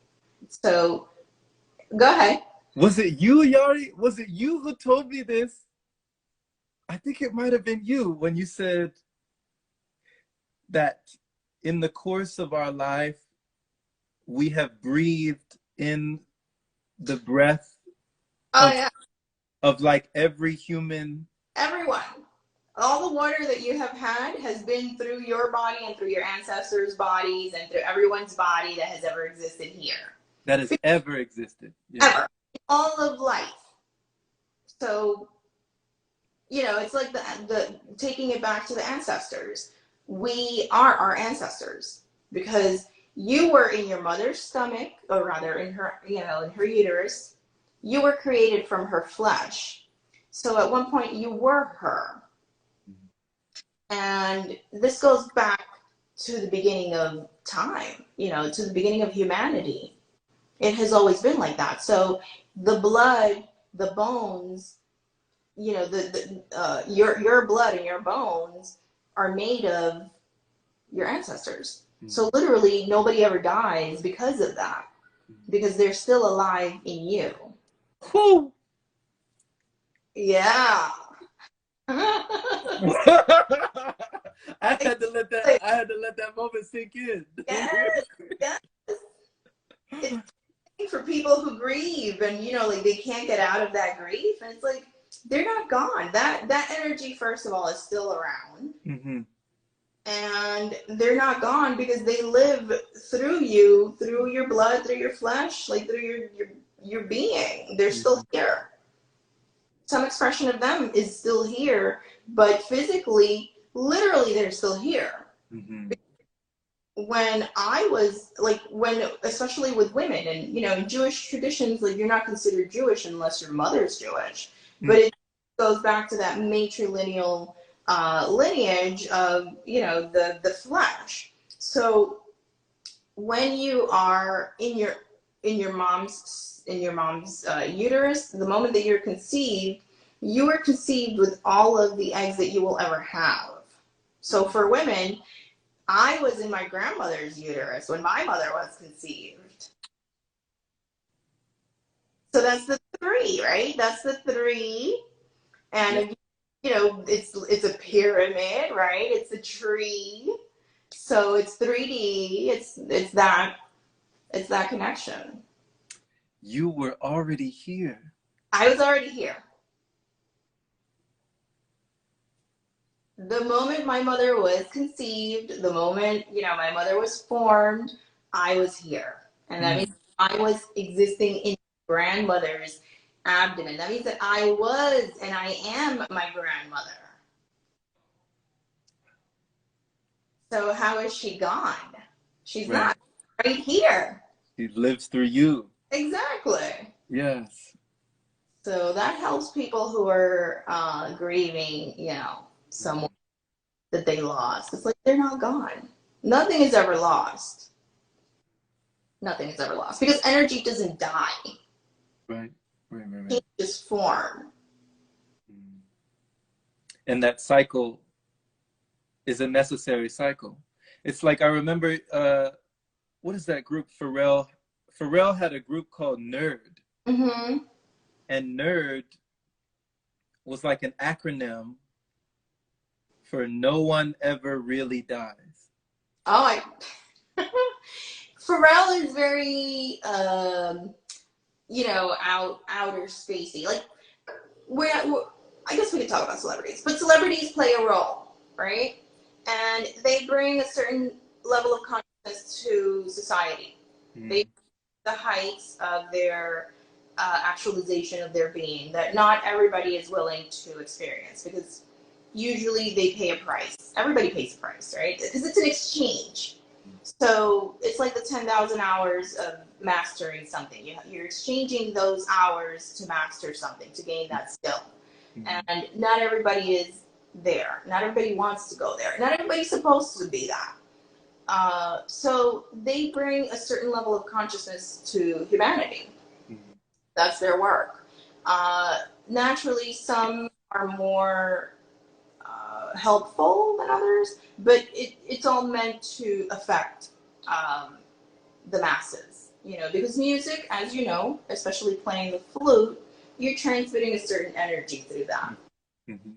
So go ahead. Was it you, Yari? Was it you who told me this? I think it might have been you when you said that in the course of our life, we have breathed in the breath Oh of yeah, like every human. everyone. All the water that you have had has been through your body and through your ancestors' bodies and through everyone's body that has ever existed here. That has ever existed. Yeah. Ever. All of life. So, you know, it's like the taking it back to the ancestors. We are our ancestors because you were in your mother's stomach, or rather in her, you know, in her uterus. You were created from her flesh. So at one point you were her. And this goes back to the beginning of time, you know, to the beginning of humanity. It has always been like that. So the blood, the bones, you know, your blood and your bones are made of your ancestors. So literally nobody ever dies because of that, because they're still alive in you. Whew. Yeah. I had to let that moment sink in. Yes, yes. It's for people who grieve and, you know, like they can't get out of that grief, and it's like they're not gone. That energy, first of all, is still around. Mm-hmm. And they're not gone because they live through you, through your blood, through your flesh, like through your being. They're still here. Some expression of them is still here, but physically, literally, they're still here. Mm-hmm. When I was like, especially with women, and you know, in Jewish traditions, like you're not considered Jewish unless your mother's Jewish, but it goes back to that matrilineal lineage of, you know, the flesh. So when you are mom's uterus, the moment that you're conceived, you were conceived with all of the eggs that you will ever have. So for women, I was in my grandmother's uterus when my mother was conceived. So that's the three, right? That's the three. And you know, it's a pyramid, right? It's a tree. So it's 3D. It's that connection. You were already here. I was already here. The moment my mother was conceived, the moment, you know, my mother was formed, I was here. And that means I was existing in my grandmother's abdomen. That means that I was and I am my grandmother. So how is she gone? She's Right. not right here. She lives through you. Exactly. Yes. So that helps people who are grieving, you know, someone that they lost. It's like they're not gone. Nothing is ever lost. Nothing is ever lost because energy doesn't die. Right. Right. Right. Right. It just form. And that cycle is a necessary cycle. It's like, I remember, what is that group? Pharrell had a group called Nerd. Mm-hmm. And Nerd was like an acronym for no one ever really dies. Oh, Pharrell is very, you know, outer spacey. Like, I guess we could talk about celebrities, but celebrities play a role, right? And they bring a certain level of consciousness to society. They the heights of their actualization of their being that not everybody is willing to experience because usually they pay a price. Everybody pays a price, right? Because it's an exchange. So it's like the 10,000 hours of mastering something. You're exchanging those hours to master something, to gain that skill. And not everybody is there. Not everybody wants to go there. Not everybody's supposed to be that. So they bring a certain level of consciousness to humanity. That's their work. Naturally, some are more helpful than others, but it's all meant to affect the masses. You know, because music, as you know, especially playing the flute, you're transmitting a certain energy through that.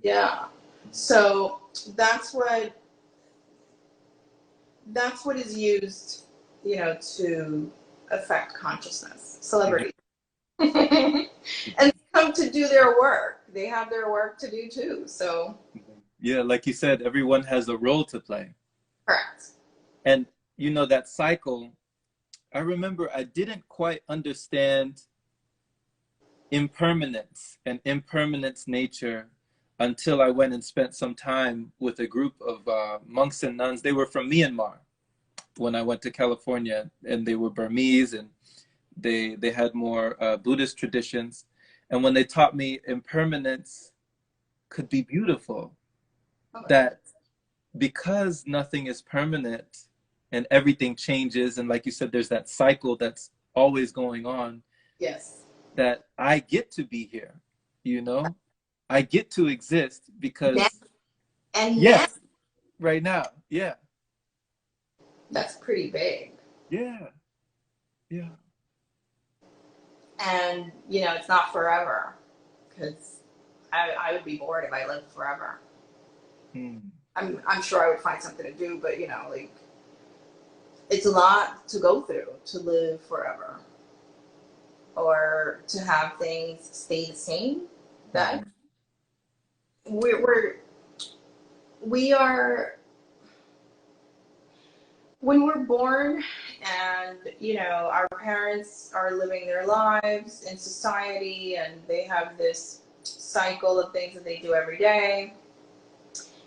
Yeah. So that's what is used, you know, to affect consciousness. Celebrities. And they come to do their work. They have their work to do too. So yeah, like you said, everyone has a role to play. correct. And you know, that cycle, I remember I didn't quite understand impermanence and impermanence nature until I went and spent some time with a group of monks and nuns. They were from Myanmar when I went to California, and they were Burmese, and they had more Buddhist traditions. And when they taught me impermanence could be beautiful, that because nothing is permanent and everything changes, and like you said, there's that cycle that's always going on. Yes. That I get to be here, you know, I get to exist because yes, right now, yeah, that's pretty big. Yeah. And you know, it's not forever, because I would be bored if I lived forever. I'm sure I would find something to do, but you know, like, it's a lot to go through to live forever, or to have things stay the same. That we are, when we're born, and you know, our parents are living their lives in society, and they have this cycle of things that they do every day.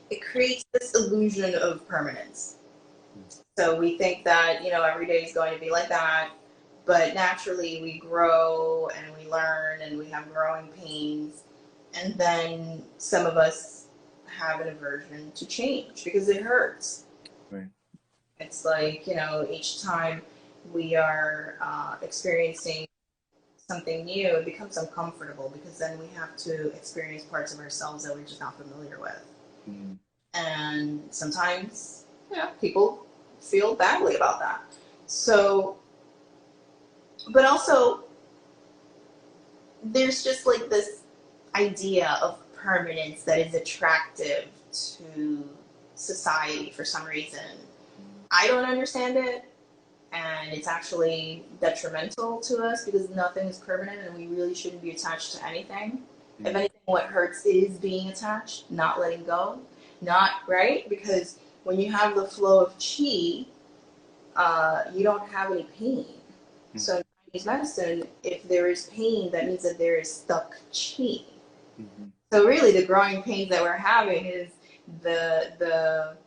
It creates this illusion of permanence. So we think that, you know, every day is going to be like that, but naturally we grow and we learn and we have growing pains, and then some of us have an aversion to change because it hurts. Right. It's like, you know, each time we are experiencing something new, it becomes uncomfortable because then we have to experience parts of ourselves that we're just not familiar with. Mm. And sometimes, people feel badly about that. So, but also, there's just like this idea of permanence that is attractive to society for some reason. I don't understand it, and it's actually detrimental to us because nothing is permanent and we really shouldn't be attached to anything. Mm-hmm. If anything, what hurts is being attached, not letting go. Not right? Because when you have the flow of chi, you don't have any pain. Mm-hmm. So in Chinese medicine, if there is pain, that means that there is stuck chi. Mm-hmm. So really, the growing pains that we're having is the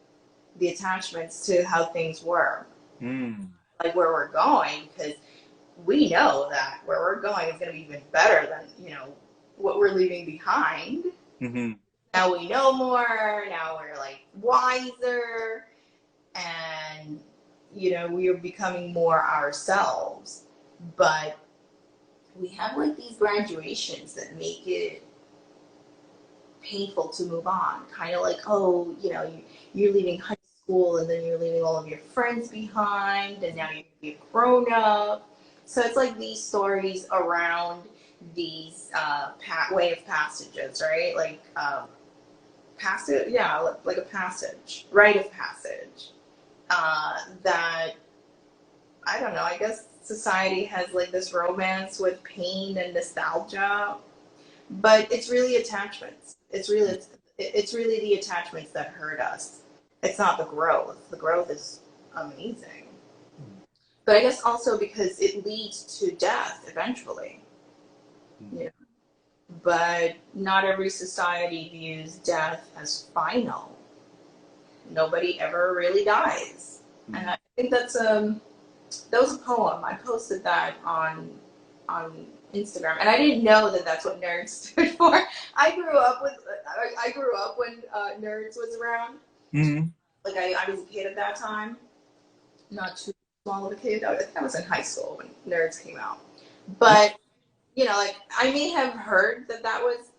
attachments to how things were, like where we're going, because we know that where we're going is going to be even better than what we're leaving behind. Mm-hmm. Now we know more. Now we're like wiser, and we are becoming more ourselves. But we have like these graduations that make it painful to move on. Kind of like, you're leaving high school and then you're leaving all of your friends behind and now you're grown up. So it's like these stories around these way of passages, right? Like passage, like a passage, rite of passage. That, I don't know, I guess society has like this romance with pain and nostalgia, but it's really attachments. It's really the attachments that hurt us. It's not the growth. The growth is amazing. But I guess also because it leads to death eventually. Yeah. But not every society views death as final. Nobody ever really dies. And I think that was a poem. I posted that on Instagram, and I didn't know that that's what nerds stood for. I grew up when nerds was around. Mm-hmm. Like I was a kid at that time, not too small of a kid. I was in high school when nerds came out. But like I may have heard that was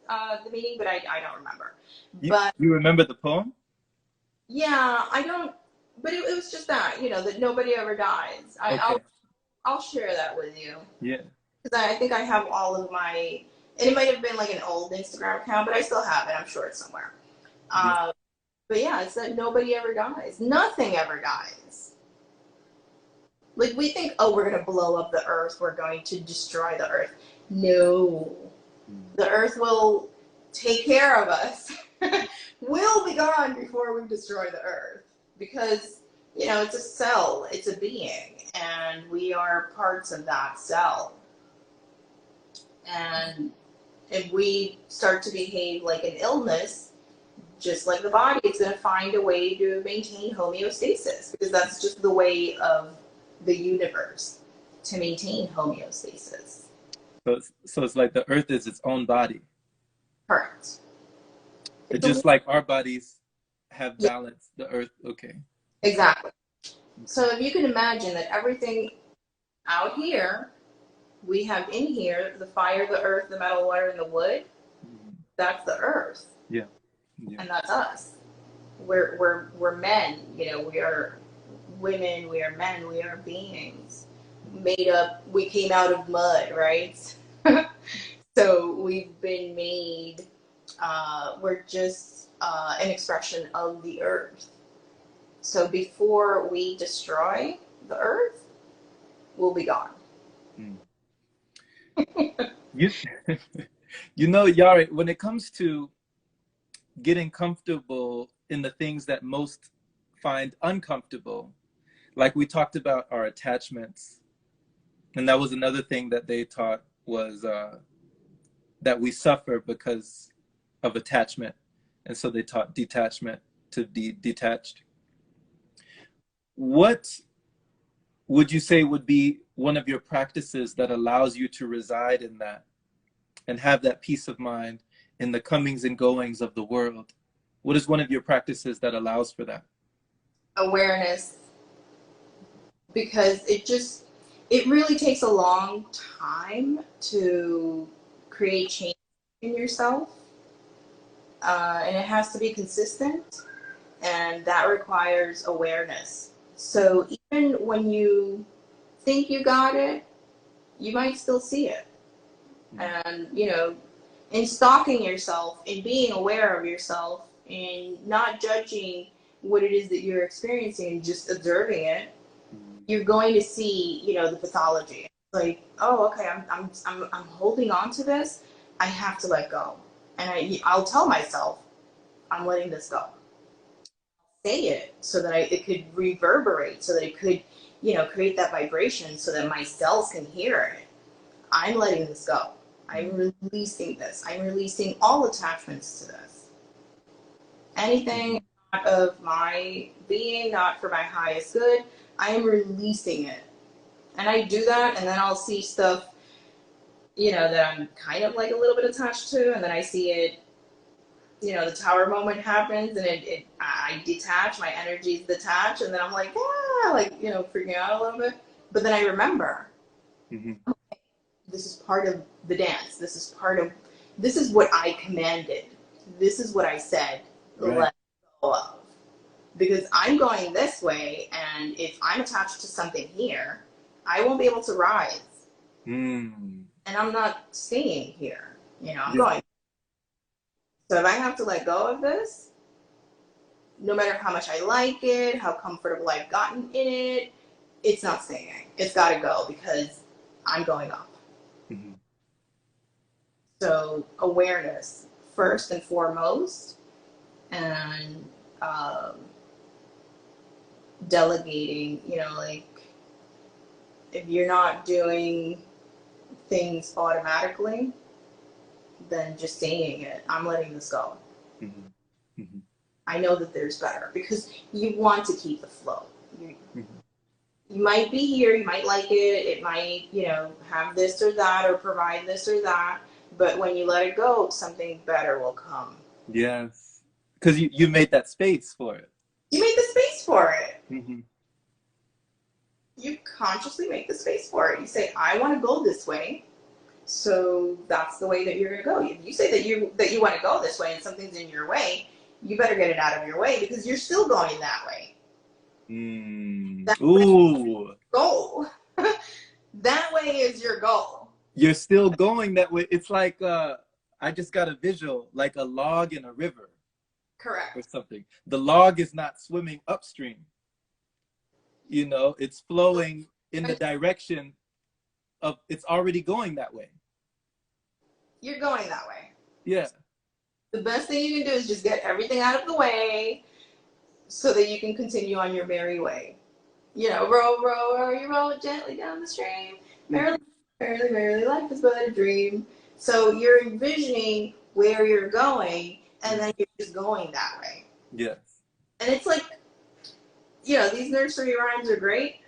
the meaning, but I don't remember. But you remember the poem? Yeah, I don't. But it was just that that nobody ever dies. Okay. I'll share that with you. Yeah. Because I think I have all of my, and it might have been like an old Instagram account, but I still have it. I'm sure it's somewhere. Yeah. But yeah, it's that nobody ever dies. Nothing ever dies. Like we think, oh, we're going to blow up the earth. We're going to destroy the earth. No. The earth will take care of us. We'll be gone before we destroy the earth. Because, it's a cell. It's a being. And we are parts of that cell. And if we start to behave like an illness, just like the body, it's going to find a way to maintain homeostasis because that's just the way of the universe to maintain homeostasis. So it's like the earth is its own body. Correct. It's just like our bodies have balance, the earth, okay. Exactly. So if you can imagine that everything out here, we have in here the fire, the earth, the metal, water, and the wood. That's the earth. Yeah. And that's us. We're men. We are women. We are men. We are beings made up. We came out of mud, right? So we've been made. We're just an expression of the earth. So before we destroy the earth, we'll be gone. Yari, when it comes to getting comfortable in the things that most find uncomfortable, like we talked about our attachments, and that was another thing that they taught was that we suffer because of attachment, and so they taught detachment to detached. What would you say would be one of your practices that allows you to reside in that and have that peace of mind in the comings and goings of the world? What is one of your practices that allows for that? Awareness. Because it just, it really takes a long time to create change in yourself, and it has to be consistent, and that requires awareness. So even when you think you got it, you might still see it. And, you know, in stalking yourself, in being aware of yourself, in not judging what it is that you're experiencing and just observing it, you're going to see, you know, the pathology. It's like, oh, okay, I'm holding on to this. I have to let go. And I'll tell myself, I'm letting this go. Say it so that it could reverberate, so that it could, you know, create that vibration so that my cells can hear it. I'm letting this go. I'm releasing this. I'm releasing all attachments to this. Anything not of my being, not for my highest good, I am releasing it. And I do that, and then I'll see stuff, you know, that I'm kind of like a little bit attached to, and then I see it, you know, the tower moment happens, and I detach, my energies detach, and then I'm like, ah, like, you know, freaking out a little bit. But then I remember, this is part of the dance. This is what I commanded. This is what I said, let go of. Because I'm going this way, and if I'm attached to something here, I won't be able to rise. And I'm not staying here. You know, I'm going. So if I have to let go of this, no matter how much I like it, how comfortable I've gotten in it, it's not staying. It's got to go because I'm going up. So awareness first and foremost, and delegating, you know, like if you're not doing things automatically, then just saying it, I'm letting this go. I know that there's better, because you want to keep the flow. You might be here, you might like it might, you know, have this or that or provide this or that, but when you let it go, something better will come. Yes, because you made that space for it. You made the space for it. You consciously make the space for it. You say, I want to go this way, so that's the way that you're going to go. If you say that you want to go this way and something's in your way, you better get it out of your way, because you're still going that way. Ooh. Goal. That way is your goal. You're still going that way. It's like I just got a visual, like a log in a river. Correct. Or something. The log is not swimming upstream. You know, it's flowing in the direction of, it's already going that way. You're going that way. Yeah. The best thing you can do is just get everything out of the way so that you can continue on your merry way. You know, row, row, you roll gently down the stream. Merrily, merrily, merrily, life is but a dream. So you're envisioning where you're going, and then you're just going that way. Yes. And it's like, you know, these nursery rhymes are great,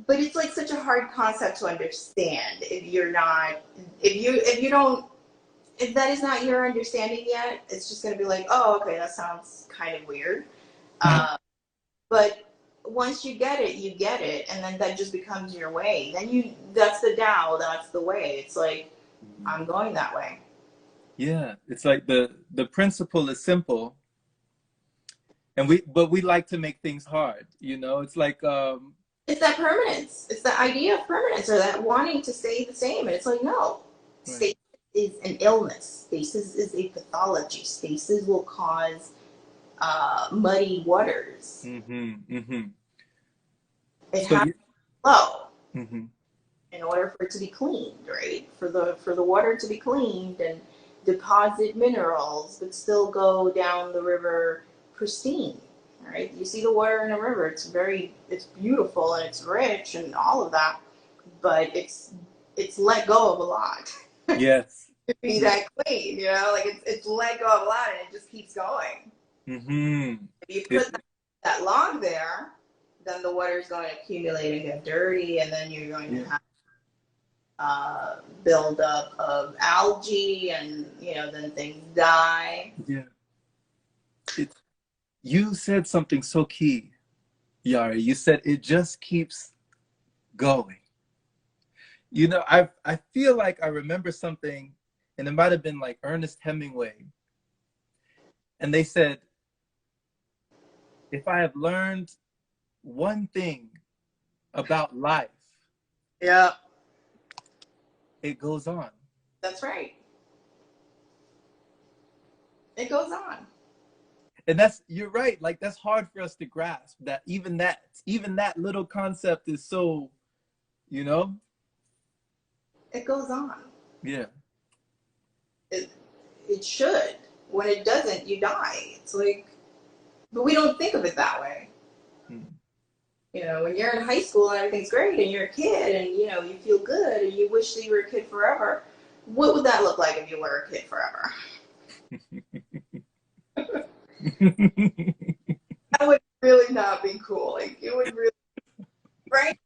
but it's like such a hard concept to understand if you're not, if that is not your understanding yet. It's just going to be like, oh, okay, that sounds kind of weird. But once you get it, you get it, and then that just becomes your way. Then that's the Tao, that's the way. It's like, I'm going that way. Yeah, it's like the principle is simple, and but we like to make things hard. You know, it's like it's that permanence. It's the idea of permanence, or that wanting to stay the same. And it's like, no, stasis is an illness. Stasis is a pathology. Stasis will cause muddy waters. It has to flow in order for it to be cleaned, right? For the water to be cleaned and deposit minerals, but still go down the river pristine. Right? You see the water in a river; it's beautiful and it's rich and all of that, but it's let go of a lot. Yes. To be that clean, you know, like it's let go of a lot, and it just keeps going. If you put that log there, then the water is going to accumulate and get dirty, and then you're going to have buildup of algae, and you know, then things die. Yeah. You said something so key, Yari. You said it just keeps going. You know, I feel like I remember something, and it might have been like Ernest Hemingway. And they said, if I have learned one thing about life, Yeah, it goes on. that's right. It goes on. And that's, you're right. Like, that's hard for us to grasp, that even that little concept is so, you know? It goes on. Yeah. It, it should. When it doesn't, you die. It's like, but we don't think of it that way. Mm. You know, when you're in high school and everything's great and you're a kid and, you know, you feel good and you wish that you were a kid forever, what would that look like if you were a kid forever? That would really not be cool. Like, it would really, right?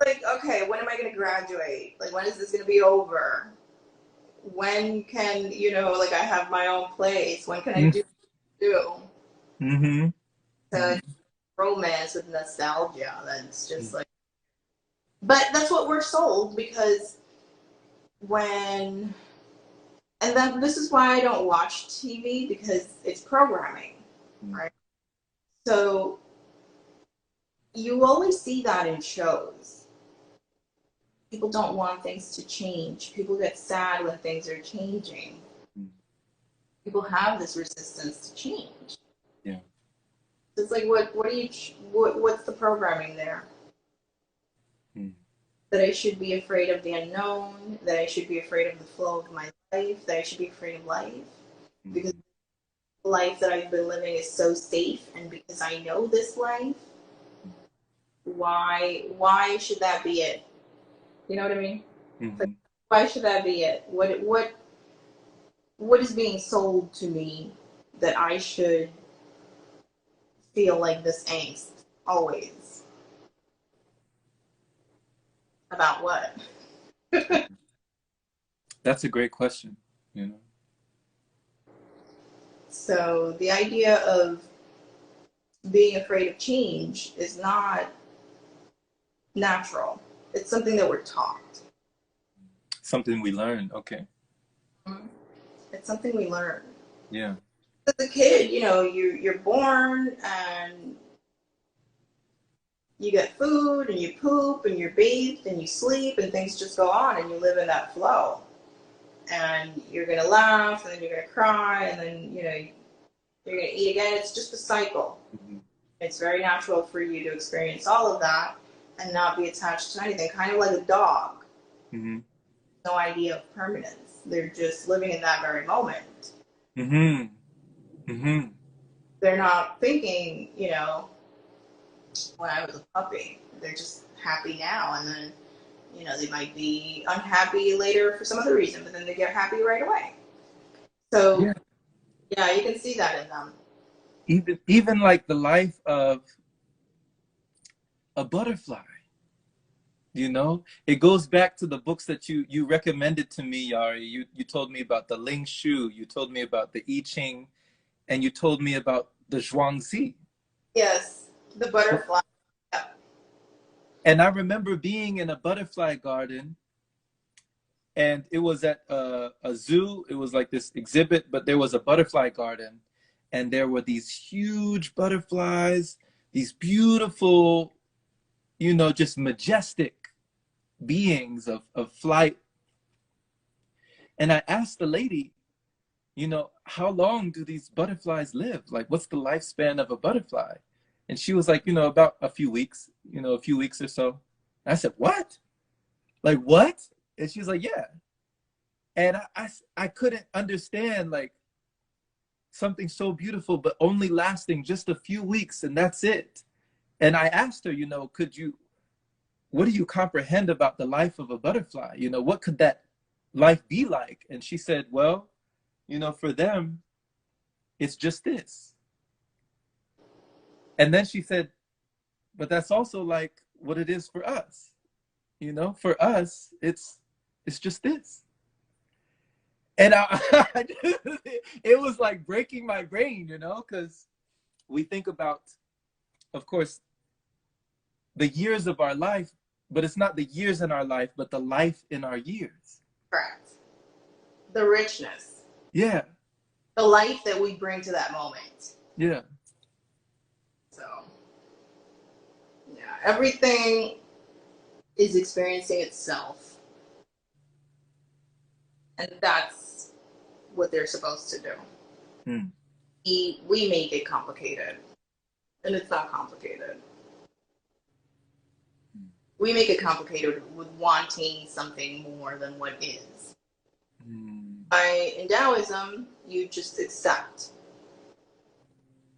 Like, okay, when am I going to graduate? Like, when is this going to be over? When can, you know, like, I have my own place? When can I do what I do? Mm-hmm. So it's romance with nostalgia. That's just like, but that's what we're sold because when, and then this is why I don't watch TV because it's programming, right? So you always see that in shows. People don't want things to change. People get sad when things are changing. People have this resistance to change. Yeah. So it's like, what's the programming there? Mm. That I should be afraid of the unknown, that I should be afraid of the flow of my life, that I should be afraid of life. Because the life that I've been living is so safe, and because I know this life, why should that be it? You know what I mean? Mm-hmm. Like, why should that be it? What is being sold to me that I should feel like this angst always? About what? That's a great question, you know? So the idea of being afraid of change is not natural. It's something that we're taught. Something we learn. Okay. It's something we learn. Yeah. As a kid, you know, you're born and you get food and you poop and you're bathed and you sleep and things just go on and you live in that flow. And you're gonna laugh and then you're gonna cry and then, you know, you're gonna eat again. It's just a cycle. Mm-hmm. It's very natural for you to experience all of that and not be attached to anything, kind of like a dog. Mm-hmm. No idea of permanence. They're just living in that very moment. Mm-hmm. Mm-hmm. They're not thinking, you know, when I was a puppy. They're just happy now, and then, you know, they might be unhappy later for some other reason, but then they get happy right away. So, Yeah. yeah, you can see that in them. Even like the life of a butterfly, you know, it goes back to the books that you recommended to me, Yari. You told me about the Ling Shu, you told me about the I Ching, and you told me about the Zhuangzi. Yes, the butterfly. Yeah. And I remember being in a butterfly garden, and it was at a zoo. It was like this exhibit, but there was a butterfly garden, and there were these huge butterflies, these beautiful, you know, just majestic beings of flight. And I asked the lady, you know, how long do these butterflies live? Like, what's the lifespan of a butterfly? And she was like, you know, about a few weeks, you know, a few weeks or so. And I said, what? Like, what? And she was like, yeah. And I couldn't understand, like, something so beautiful, but only lasting just a few weeks, and that's it. And I asked her, you know, what do you comprehend about the life of a butterfly? You know, what could that life be like? And she said, well, you know, for them, it's just this. And then she said, but that's also like what it is for us. You know, for us, it's just this. And it was like breaking my brain, you know, because we think about, of course, the years of our life, but it's not the years in our life, but the life in our years. Correct. The richness. Yeah. The life that we bring to that moment. Yeah. So, yeah, everything is experiencing itself. And that's what they're supposed to do. Hmm. We make it complicated. And it's not complicated. We make it complicated with wanting something more than what is. In Daoism, you just accept.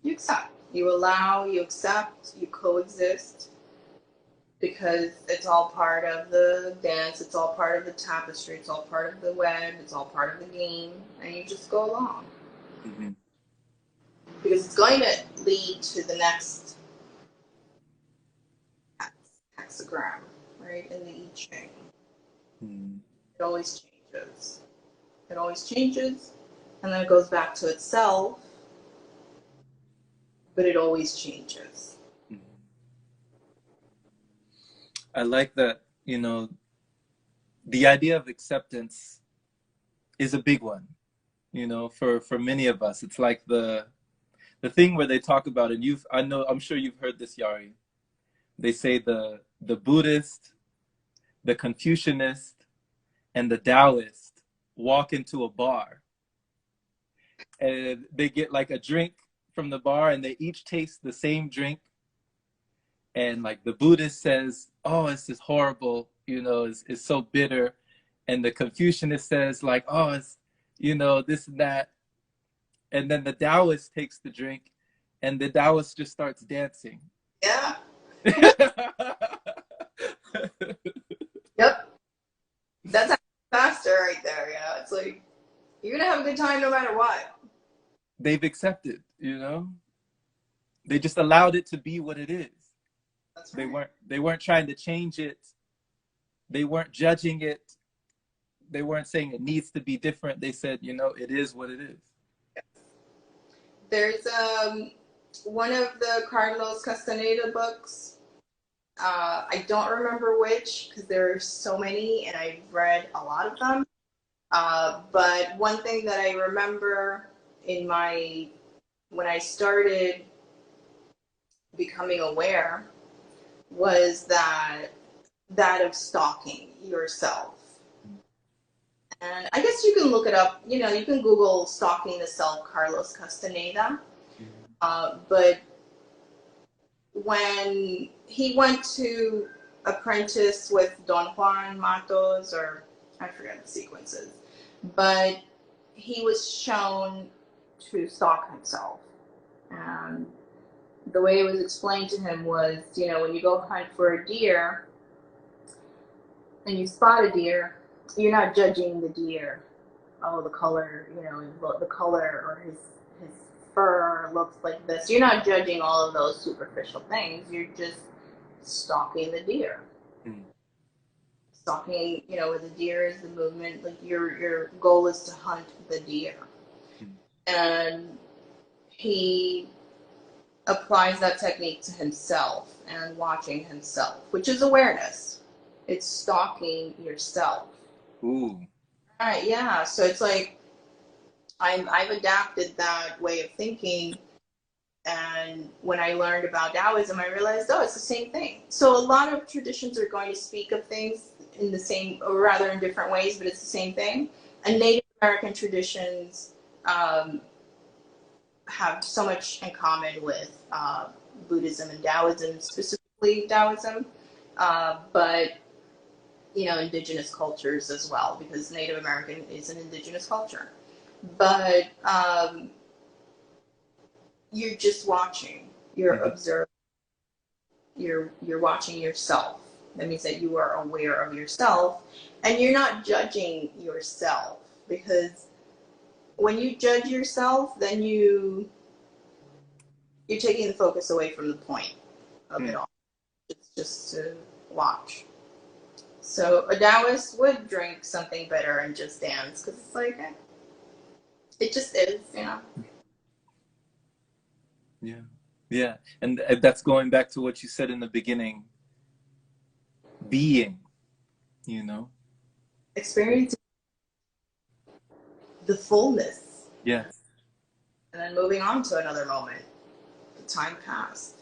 You accept. You allow, you accept, you coexist. Because it's all part of the dance, it's all part of the tapestry, it's all part of the web, it's all part of the game, and you just go along. Mm-hmm. Because it's going to lead to the next hexagram, right, in the I Ching. Mm-hmm. It always changes. It always changes, and then it goes back to itself, but it always changes. Mm-hmm. I like that, you know, the idea of acceptance is a big one, you know, for many of us. It's like the thing where they talk about, and I'm sure you've heard this, Yari. They say the Buddhist, the Confucianist, and the Taoist walk into a bar, and they get like a drink from the bar, and they each taste the same drink. And like the Buddhist says, "Oh, this is horrible, you know, it's so bitter," and the Confucianist says like, "Oh, it's, you know, this and that," and then the Taoist takes the drink, and the Taoist just starts dancing. Yeah. Yep. That's faster right there, you know. It's like you're gonna have a good time no matter what. They've accepted, you know. They just allowed it to be what it is. That's right. They weren't trying to change it. They weren't judging it. They weren't saying it needs to be different. They said, you know, it is what it is. There's one of the Carlos Castaneda books. I don't remember which because there are so many and I've read a lot of them. But one thing that I remember when I started becoming aware was that of stalking yourself. And I guess you can look it up. You know, you can Google "stalking the self" Carlos Castaneda. But when he went to apprentice with Don Juan Matos, or I forget the sequences, but he was shown to stalk himself. And the way it was explained to him was, you know, when you go hunt for a deer and you spot a deer, you're not judging the deer. Oh, the color, you know, the color or his fur looks like this. You're not judging all of those superficial things. You're just stalking the deer. Stalking, you know, with the deer is the movement. Like your goal is to hunt the deer. And he applies that technique to himself and watching himself, which is awareness. It's stalking yourself. Ooh. Right, yeah. So it's like I've adapted that way of thinking, and when I learned about Taoism, I realized, oh, it's the same thing. So a lot of traditions are going to speak of things in the same, or rather in different ways, but it's the same thing. And Native American traditions have so much in common with Buddhism and Taoism, specifically Taoism, but you know, indigenous cultures as well, because Native American is an indigenous culture. But you're just watching, you're observing, you're watching yourself. That means that you are aware of yourself, and you're not judging yourself, because when you judge yourself, then you're taking the focus away from the point of it all. It's just to watch. So a Taoist would drink something bitter and just dance, because it's like, it just is, you know. Yeah. Yeah. And that's going back to what you said in the beginning. being, you know? Experiencing the fullness. Yes. And then moving on to another moment. The time passed.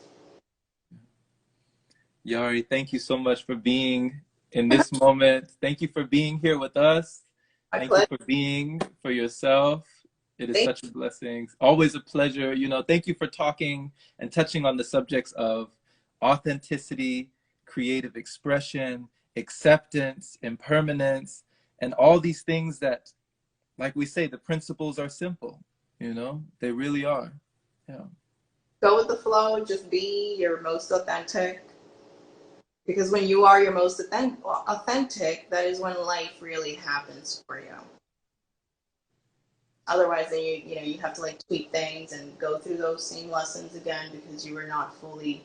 Yari, thank you so much for being in this moment. Thank you for being here with us. My Thank you pleasure. for being for yourself. It is Thank such a blessing. Always a pleasure. You know, thank you for talking and touching on the subjects of authenticity, creative expression, acceptance, impermanence, and all these things that, like we say, the principles are simple. You know, they really are. Yeah. Go with the flow. Just be your most authentic. Because when you are your most authentic, that is when life really happens for you. Otherwise, then you have to like tweak things and go through those same lessons again because you were not fully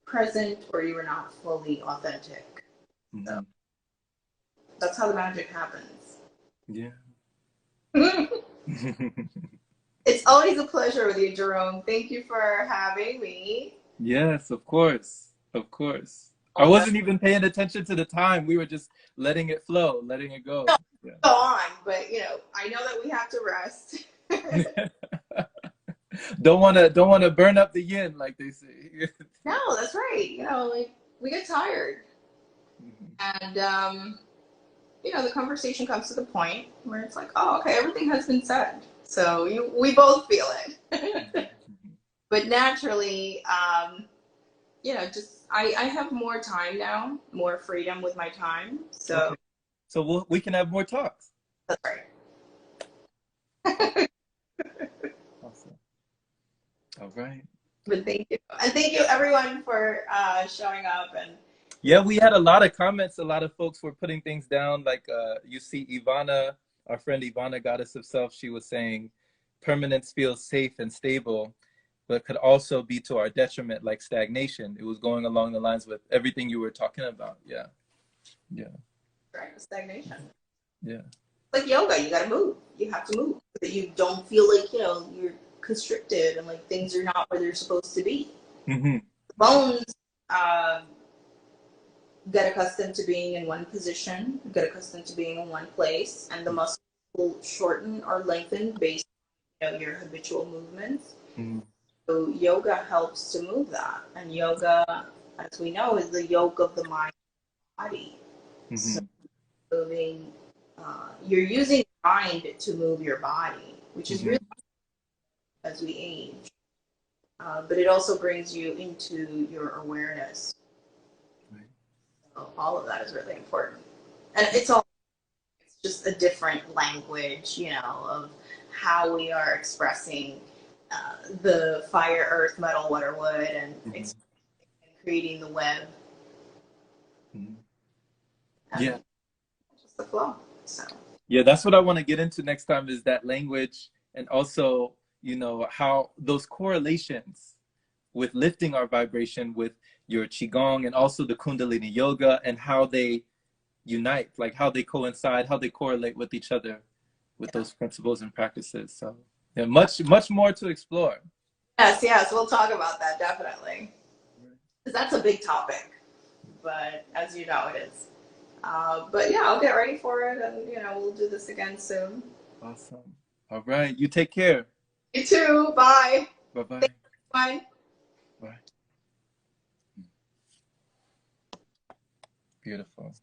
present or you were not fully authentic. Mm-hmm. So that's how the magic happens. Yeah. It's always a pleasure with you, Jerome. Thank you for having me. Yes, of course. Of course. I wasn't even paying attention to the time. We were just letting it flow, letting it go. Yeah. Go on, but I know that we have to rest. don't wanna burn up the yin, like they say. No, that's right. Like we get tired. And the conversation comes to the point where it's like, oh, okay, everything has been said. So we both feel it. But naturally, just I have more time now, more freedom with my time. So Okay. So we can have more talks. that's right. Awesome. All right. But thank you. And thank you everyone for showing up. And Yeah, we had a lot of comments. A lot of folks were putting things down. Like you see Ivana, our friend Ivana, Goddess of Self, she was saying permanence feels safe and stable, but could also be to our detriment, like stagnation. It was going along the lines with everything you were talking about. Yeah. Yeah. right, stagnation. Yeah. Like yoga, you gotta move. You have to move so that you don't feel like, you're constricted and like things are not where they're supposed to be. Mm-hmm. Bones get accustomed to being in one position, get accustomed to being in one place, and the muscles will shorten or lengthen based on your habitual movements. Mm-hmm. So yoga helps to move that. And yoga, as we know, is the yoke of the mind and body. Mm-hmm. So moving, you're using your mind to move your body, which is really as we age. But it also brings you into your awareness. Right. So all of that is really important. And it's just a different language, of how we are expressing the fire, earth, metal, water, wood, and creating the web. Mm-hmm. And Yeah. just the flow. So Yeah, that's what I want to get into next time is that language and also, how those correlations with lifting our vibration with your Qigong and also the Kundalini yoga and how they unite, like how they coincide, how they correlate with each other with those principles and practices. So yeah, much more to explore. Yes, we'll talk about that definitely. Because that's a big topic, but as you know, it is. But yeah, I'll get ready for it, and we'll do this again soon. Awesome. All right. You take care. You too. Bye. Bye-bye. Bye. Bye. Beautiful.